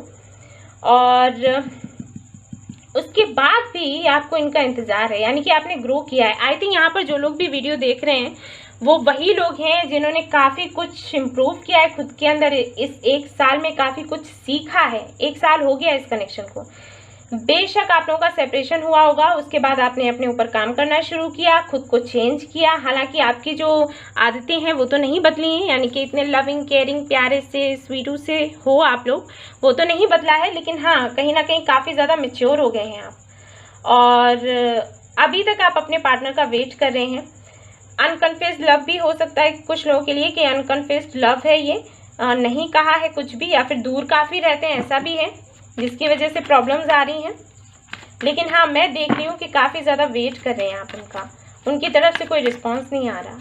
और उसके बाद भी आपको इनका इंतज़ार है, यानी कि आपने ग्रो किया है। आई थिंक यहाँ पर जो लोग भी वीडियो देख रहे हैं वो वही लोग हैं जिन्होंने काफ़ी कुछ इम्प्रूव किया है खुद के अंदर। इस 1 साल में काफ़ी कुछ सीखा है। 1 साल हो गया इस कनेक्शन को। बेशक आप लोगों का सेपरेशन हुआ होगा, उसके बाद आपने अपने ऊपर काम करना शुरू किया, खुद को चेंज किया। हालांकि आपकी जो आदतें हैं वो तो नहीं बदली हैं, यानी कि इतने लविंग, केयरिंग, प्यारे से, स्वीटू से हो आप लोग, वो तो नहीं बदला है। लेकिन हाँ, कहीं ना कहीं काफ़ी ज़्यादा मैच्योर हो गए हैं आप, और अभी तक आप अपने पार्टनर का वेट कर रहे हैं। अनकन्फेस्ड लव भी हो सकता है कुछ लोगों के लिए कि अनकन्फेस्ड लव है ये, नहीं कहा है कुछ भी, या फिर दूर काफ़ी रहते हैं, ऐसा भी है जिसकी वजह से प्रॉब्लम्स आ रही हैं। लेकिन हाँ, मैं देख रही हूँ कि काफ़ी ज़्यादा वेट कर रहे हैं आप उनका, उनकी तरफ से कोई रिस्पॉन्स नहीं आ रहा।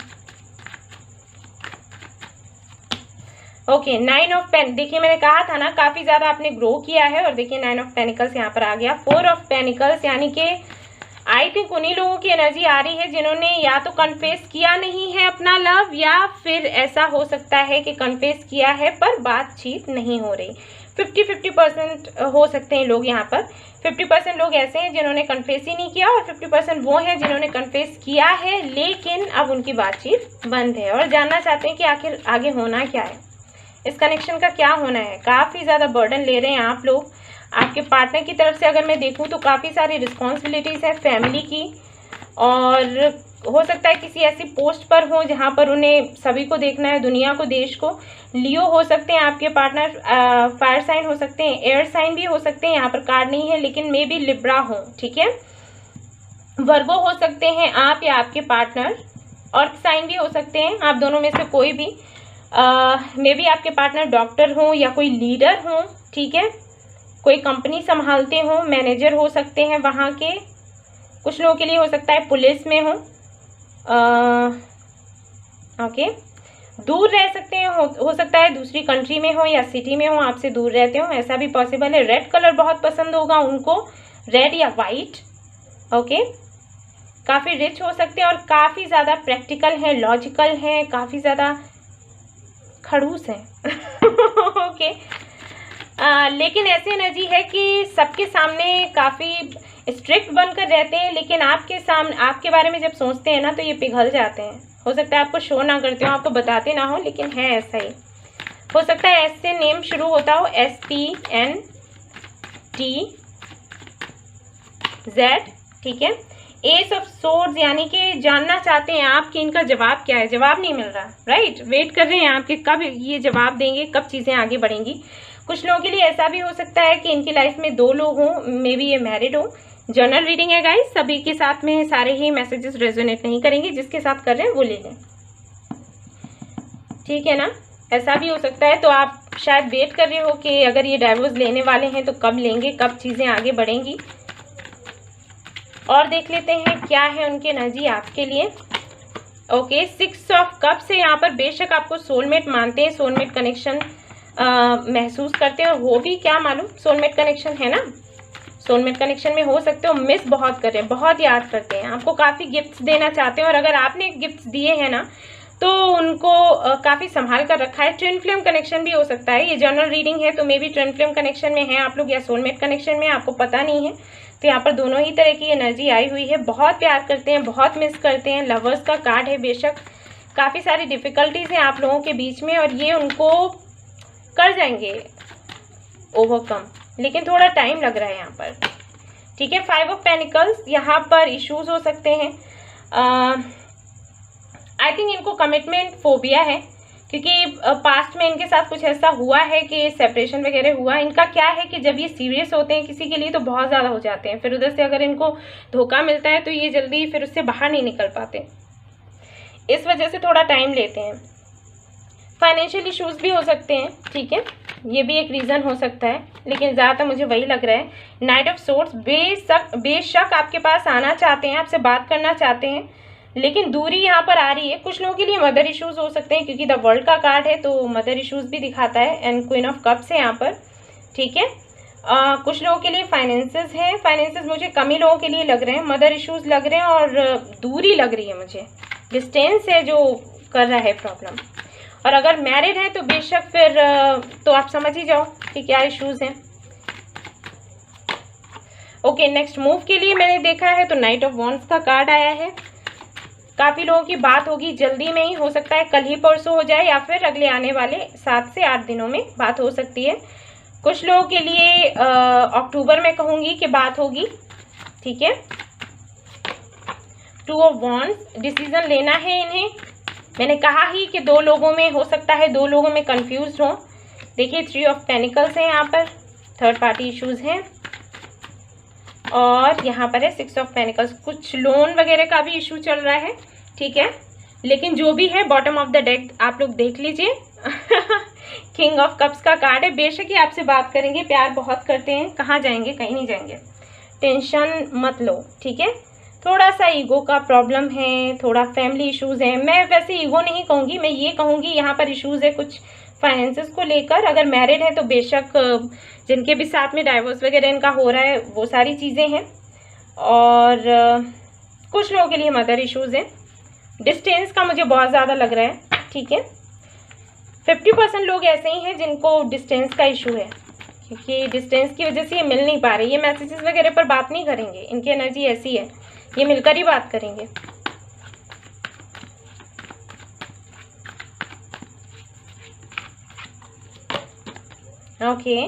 Okay, 9 of pen. देखिए मैंने कहा था ना काफ़ी ज़्यादा आपने ग्रो किया है, और देखिए 9 ऑफ पेनिकल्स यहाँ पर आ गया। 4 ऑफ पेनिकल्स, यानी कि आई थिंक उन्हीं लोगों की एनर्जी आ रही है जिन्होंने या तो कन्फेस किया नहीं है अपना लव, या फिर ऐसा हो सकता है कि कन्फेस किया है पर बातचीत नहीं हो रही। 50-50% हो सकते हैं लोग यहाँ पर। 50% लोग ऐसे हैं जिन्होंने कन्फेस ही नहीं किया, और 50% वो हैं जिन्होंने कन्फेस किया है लेकिन अब उनकी बातचीत बंद है और जानना चाहते हैं कि आखिर आगे होना क्या है, इस कनेक्शन का क्या होना है। काफ़ी ज़्यादा बर्डन ले रहे हैं आप लोग। आपके पार्टनर की तरफ से अगर मैं देखूं तो काफ़ी सारी रिस्पॉन्सिबिलिटीज़ है फैमिली की, और हो सकता है किसी ऐसी पोस्ट पर हो जहां पर उन्हें सभी को देखना है, दुनिया को, देश को। लियो हो सकते हैं आपके पार्टनर, फायर साइन हो सकते हैं, एयर साइन भी हो सकते हैं, यहाँ पर कार्ड नहीं है लेकिन मे बी लिब्रा हो, ठीक है। वर्गो हो सकते हैं आप या आपके पार्टनर, अर्थ साइन भी हो सकते हैं, आप दोनों में से कोई भी। मे बी आपके पार्टनर डॉक्टर हो या कोई लीडर हो, ठीक है, कोई कंपनी संभालते हो, मैनेजर हो सकते हैं वहाँ के। कुछ लोगों के लिए हो सकता है पुलिस में हो, ओके। दूर रह सकते हैं, हो सकता है दूसरी कंट्री में हो या सिटी में हो, आपसे दूर रहते हो, ऐसा भी पॉसिबल है। रेड कलर बहुत पसंद होगा उनको, रेड या वाइट, ओके। काफ़ी रिच हो सकते हैं और काफ़ी ज़्यादा प्रैक्टिकल हैं, लॉजिकल हैं, काफ़ी ज़्यादा खड़ूस हैं। ओके, लेकिन ऐसी एनर्जी है कि सबके सामने काफ़ी स्ट्रिक्ट बनकर रहते हैं, लेकिन आपके सामने आपके बारे में जब सोचते हैं ना तो ये पिघल जाते हैं। हो सकता है आपको शो ना करते हो, आपको बताते ना हो, लेकिन है ऐसा ही। हो सकता है एस से नेम शुरू होता हो, STNTZ, ठीक है। एस ऑफ सोर्ड्स यानी कि जानना चाहते हैं आप कि इनका जवाब क्या है, जवाब नहीं मिल रहा, राइट। वेट कर रहे हैं आपके कब ये जवाब देंगे, कब चीज़ें आगे बढ़ेंगी। कुछ लोगों के लिए ऐसा भी हो सकता है कि इनकी लाइफ में 2 लोग हों, मे बी ये मैरिड हो। जनरल रीडिंग है गाइस, सभी के साथ में सारे ही मैसेजेस रेजोनेट नहीं करेंगे, जिसके साथ कर रहे हैं वो ले लें, ठीक है ना। ऐसा भी हो सकता है, तो आप शायद वेट कर रहे हो कि अगर ये डाइवोर्स लेने वाले हैं तो कब लेंगे, कब चीज़ें आगे बढ़ेंगी। और देख लेते हैं क्या है उनकी एनर्जी आपके लिए। ओके, 6 ऑफ कप्स है यहाँ पर। बेशक आपको सोलमेट मानते हैं, सोलमेट कनेक्शन महसूस करते हैं, और वो भी क्या मालूम सोलमेट कनेक्शन है ना। सोलमेट कनेक्शन में हो सकते हो मिस बहुत कर रहे हैं, बहुत याद करते हैं, आपको काफ़ी गिफ्ट्स देना चाहते हैं, और अगर आपने गिफ्ट्स दिए हैं ना तो उनको काफ़ी संभाल कर रखा है। ट्विन फ्लेम कनेक्शन भी हो सकता है, ये जनरल रीडिंग है तो may be twin flame connection में है आप लोग, या सोलमेट कनेक्शन में, आपको पता नहीं है। तो यहाँ पर दोनों ही तरह की एनर्जी आई हुई है। बहुत प्यार करते हैं, बहुत मिस करते हैं। लवर्स का कार्ड है, बेशक काफ़ी सारी डिफ़िकल्टीज़ हैं आप लोगों के बीच में, और ये उनको कर जाएंगे ओवरकम, लेकिन थोड़ा टाइम लग रहा है यहाँ पर, ठीक है। 5 ऑफ पेनिकल्स, यहाँ पर इश्यूज हो सकते हैं। आई थिंक इनको कमिटमेंट फोबिया है, क्योंकि पास्ट में इनके साथ कुछ ऐसा हुआ है कि सेपरेशन वगैरह हुआ। इनका क्या है कि जब ये सीरियस होते हैं किसी के लिए तो बहुत ज़्यादा हो जाते हैं, फिर उधर से अगर इनको धोखा मिलता है तो ये जल्दी फिर उससे बाहर नहीं निकल पाते, इस वजह से थोड़ा टाइम लेते हैं। फाइनेंशियल इश्यूज भी हो सकते हैं, ठीक है, ये भी एक रीज़न हो सकता है, लेकिन ज़्यादातर मुझे वही लग रहा है। नाइट ऑफ सोर्ड्स, बेशक आपके पास आना चाहते हैं, आपसे बात करना चाहते हैं, लेकिन दूरी यहाँ पर आ रही है। कुछ लोगों के लिए मदर इश्यूज हो सकते हैं, क्योंकि द वर्ल्ड का कार्ड है तो मदर इश्यूज भी दिखाता है, एंड क्वीन ऑफ कप्स है यहाँ पर, ठीक है। कुछ लोगों के लिए फाइनेंसेस हैं, फाइनेंसेस मुझे कम ही लोगों के लिए लग रहे हैं, मदर इश्यूज लग रहे हैं, और दूरी लग रही है मुझे, डिस्टेंस है जो कर रहा है प्रॉब्लम। और अगर मैरिड है तो बेशक फिर तो आप समझ ही जाओ कि क्या इश्यूज हैं। ओके, नेक्स्ट मूव के लिए मैंने देखा है तो नाइट ऑफ वॉन्ड्स का कार्ड आया है। काफ़ी लोगों की बात होगी जल्दी में ही, हो सकता है कल ही परसों हो जाए, या फिर अगले आने वाले 7 से 8 दिनों में बात हो सकती है। कुछ लोगों के लिए अक्टूबर में कहूँगी कि बात होगी, ठीक है। 2 ऑफ वॉन्ड्स, डिसीजन लेना है इन्हें। मैंने कहा ही कि 2 लोगों में हो सकता है, 2 लोगों में कंफ्यूज हो। देखिए 3 ऑफ पेनिकल्स हैं यहाँ पर, थर्ड पार्टी इश्यूज हैं, और यहाँ पर है 6 ऑफ पेनिकल्स। कुछ लोन वगैरह का भी इशू चल रहा है, ठीक है, लेकिन जो भी है बॉटम ऑफ द डेक आप लोग देख लीजिए। किंग ऑफ कप्स का कार्ड है। बेशक ही आपसे बात करेंगे, प्यार बहुत करते हैं, कहाँ जाएंगे, कहीं नहीं जाएंगे, टेंशन मत लो, ठीक है। थोड़ा सा ईगो का प्रॉब्लम है, थोड़ा फैमिली इश्यूज है। मैं वैसे ईगो नहीं कहूँगी, मैं ये कहूँगी यहाँ पर इश्यूज है कुछ फाइनेंसेस को लेकर। अगर मैरिड है तो बेशक जिनके भी साथ में डाइवोर्स वगैरह इनका हो रहा है वो सारी चीज़ें हैं, और कुछ लोगों के लिए मदर इश्यूज हैं। डिस्टेंस का मुझे बहुत ज़्यादा लग रहा है, ठीक है। 50% लोग ऐसे ही हैं जिनको डिस्टेंस का इशू है, क्योंकि डिस्टेंस की वजह से ये मिल नहीं पा रहे। ये मैसेजेस वगैरह पर बात नहीं करेंगे, इनकी एनर्जी ऐसी है, ये मिलकर ही बात करेंगे। Okay,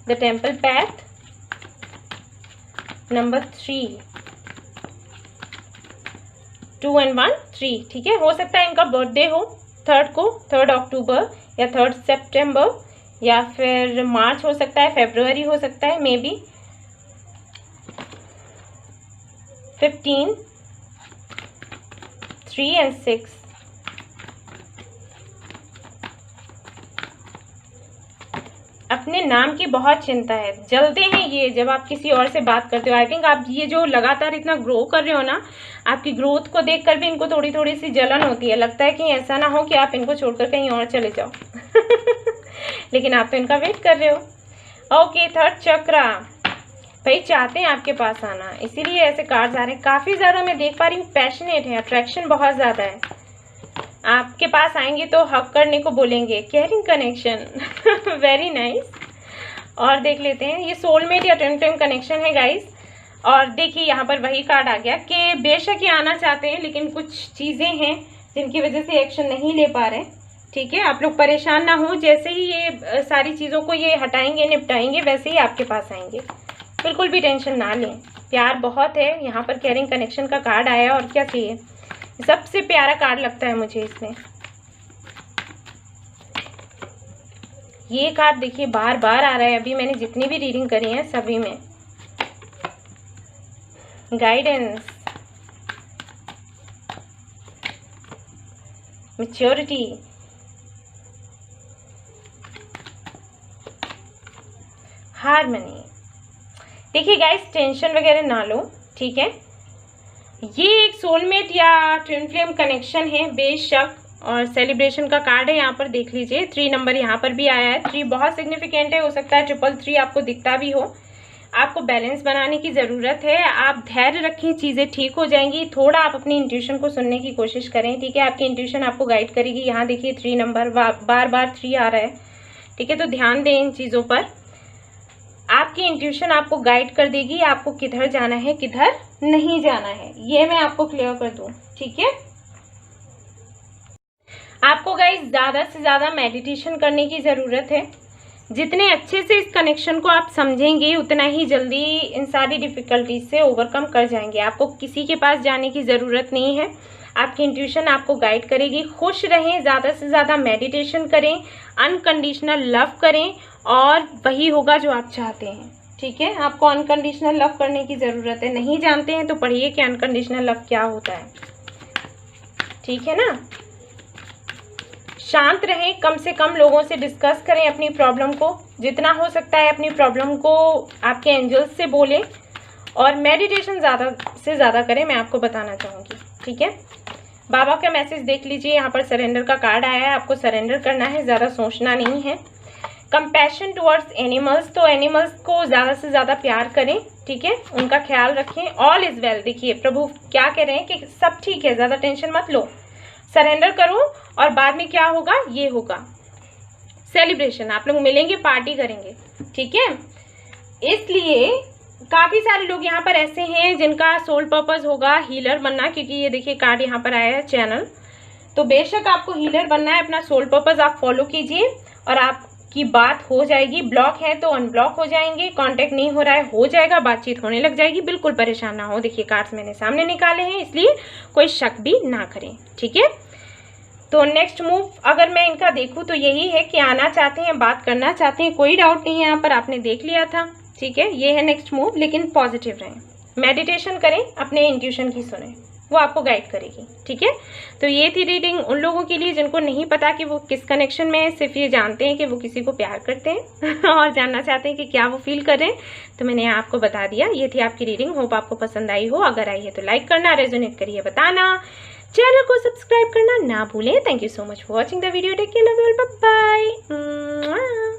the temple path number 3, 2 and 1 3, ठीक है। हो सकता है इनका बर्थडे हो 3 अक्टूबर या 3 सितंबर, या फिर मार्च हो सकता है, फरवरी हो सकता है, मे बी 15, 3 and 6। अपने नाम की बहुत चिंता है, जलते हैं ये जब आप किसी और से बात करते हो। आई थिंक आप ये जो लगातार इतना ग्रो कर रहे हो ना, आपकी ग्रोथ को देखकर भी इनको थोड़ी थोड़ी सी जलन होती है। लगता है कि ऐसा ना हो कि आप इनको छोड़कर कहीं और चले जाओ। लेकिन आप तो इनका वेट कर रहे हो। ओके, थर्ड चक्रा, भाई चाहते हैं आपके पास आना, इसीलिए ऐसे कार्ड्स आ रहे हैं। काफ़ी ज़्यादा मैं देख पा रही हूँ पैशनेट है, अट्रैक्शन बहुत ज़्यादा है। आपके पास आएंगे तो हक करने को बोलेंगे, केयरिंग कनेक्शन वेरी नाइस। और देख लेते हैं, ये सोलमेट या ट्विन फ्लेम कनेक्शन है गाइस। और देखिए यहाँ पर वही कार्ड आ गया कि बेशक ये आना चाहते हैं लेकिन कुछ चीज़ें हैं जिनकी वजह से एक्शन नहीं ले पा रहे। ठीक है, आप लोग परेशान ना हो, जैसे ही ये सारी चीज़ों को ये हटाएंगे निपटाएंगे वैसे ही आपके पास आएंगे, बिल्कुल भी टेंशन ना लें। प्यार बहुत है, यहाँ पर केयरिंग कनेक्शन का कार्ड आया और क्या चाहिए, सबसे प्यारा कार्ड लगता है मुझे इसमें। ये कार्ड देखिए बार बार आ रहा है, अभी मैंने जितनी भी रीडिंग करी है सभी में। Guidance, maturity, harmony. देखिए गाइस, टेंशन वगैरह ना लो, ठीक है। ये एक सोलमेट या ट्विन फ्लेम कनेक्शन है बेशक, और सेलिब्रेशन का कार्ड है, यहाँ पर देख लीजिए 3 नंबर यहाँ पर भी आया है। 3 बहुत सिग्निफिकेंट है, हो सकता है 333 आपको दिखता भी हो। आपको बैलेंस बनाने की ज़रूरत है, आप धैर्य रखें, चीज़ें ठीक हो जाएंगी। थोड़ा आप अपनी इंट्यूशन को सुनने की कोशिश करें, ठीक है। आपकी इंट्यूशन आपको गाइड करेगी। यहाँ देखिए 3 नंबर बार बार 3 आ रहा है, ठीक है, तो ध्यान दें इन चीज़ों पर। आपकी इंट्यूशन आपको गाइड कर देगी आपको किधर जाना है किधर नहीं जाना है, ये मैं आपको क्लियर कर दूं, ठीक है। आपको गाइस ज़्यादा से ज़्यादा मेडिटेशन करने की ज़रूरत है। जितने अच्छे से इस कनेक्शन को आप समझेंगे उतना ही जल्दी इन सारी डिफ़िकल्टीज से ओवरकम कर जाएंगे। आपको किसी के पास जाने की ज़रूरत नहीं है, आपकी इंट्यूशन आपको गाइड करेगी। खुश रहें, ज़्यादा से ज़्यादा मेडिटेशन करें, अनकंडीशनल लव करें और वही होगा जो आप चाहते हैं, ठीक है। आपको अनकंडीशनल लव करने की ज़रूरत है। नहीं जानते हैं तो पढ़िए कि अनकंडीशनल लव क्या होता है, ठीक है ना। शांत रहें, कम से कम लोगों से डिस्कस करें अपनी प्रॉब्लम को, जितना हो सकता है अपनी प्रॉब्लम को आपके एंजल्स से बोलें और मेडिटेशन ज़्यादा से ज़्यादा करें, मैं आपको बताना चाहूँगी, ठीक है। बाबा का मैसेज देख लीजिए, यहाँ पर सरेंडर का कार्ड आया है, आपको सरेंडर करना है, ज़्यादा सोचना नहीं है। कंपैशन टुवर्ड्स एनिमल्स, तो एनिमल्स को ज़्यादा से ज़्यादा प्यार करें, ठीक है, उनका ख्याल रखें। ऑल इज़ वेल, देखिए प्रभु क्या कह रहे हैं कि सब ठीक है, ज़्यादा टेंशन मत लो, सरेंडर करो और बाद में क्या होगा, ये होगा सेलिब्रेशन, आप लोग मिलेंगे, पार्टी करेंगे, ठीक है। इसलिए काफ़ी सारे लोग यहाँ पर ऐसे हैं जिनका सोल पर्पस होगा हीलर बनना, क्योंकि ये देखिए कार्ड यहाँ पर आया है चैनल, तो बेशक आपको हीलर बनना है। अपना सोल पर्पस आप फॉलो कीजिए और आपकी बात हो जाएगी। ब्लॉक है तो अनब्लॉक हो जाएंगे, कांटेक्ट नहीं हो रहा है हो जाएगा, बातचीत होने लग जाएगी, बिल्कुल परेशान ना हो। देखिए कार्ड्स मैंने सामने निकाले हैं, इसलिए कोई शक भी ना करें, ठीक है। तो नेक्स्ट मूव अगर मैं इनका देखूं तो यही है कि आना चाहते हैं, बात करना चाहते हैं, कोई डाउट नहीं है, यहाँ पर आपने देख लिया था, ठीक है। ये है नेक्स्ट मूव, लेकिन पॉजिटिव रहें, मेडिटेशन करें, अपने इंट्यूशन की सुने, वो आपको गाइड करेगी, ठीक है। तो ये थी रीडिंग उन लोगों के लिए जिनको नहीं पता कि वो किस कनेक्शन में है, सिर्फ ये जानते हैं कि वो किसी को प्यार करते हैं और जानना चाहते हैं कि क्या वो फील कर रहे हैं, तो मैंने आपको बता दिया। ये थी आपकी रीडिंग, होप आपको पसंद आई हो। अगर आई है तो लाइक करना, रेजोनेट करिए बताना, चैनल को सब्सक्राइब करना ना भूलें। Thank you so much for watching the video, take care, love you all, bye bye.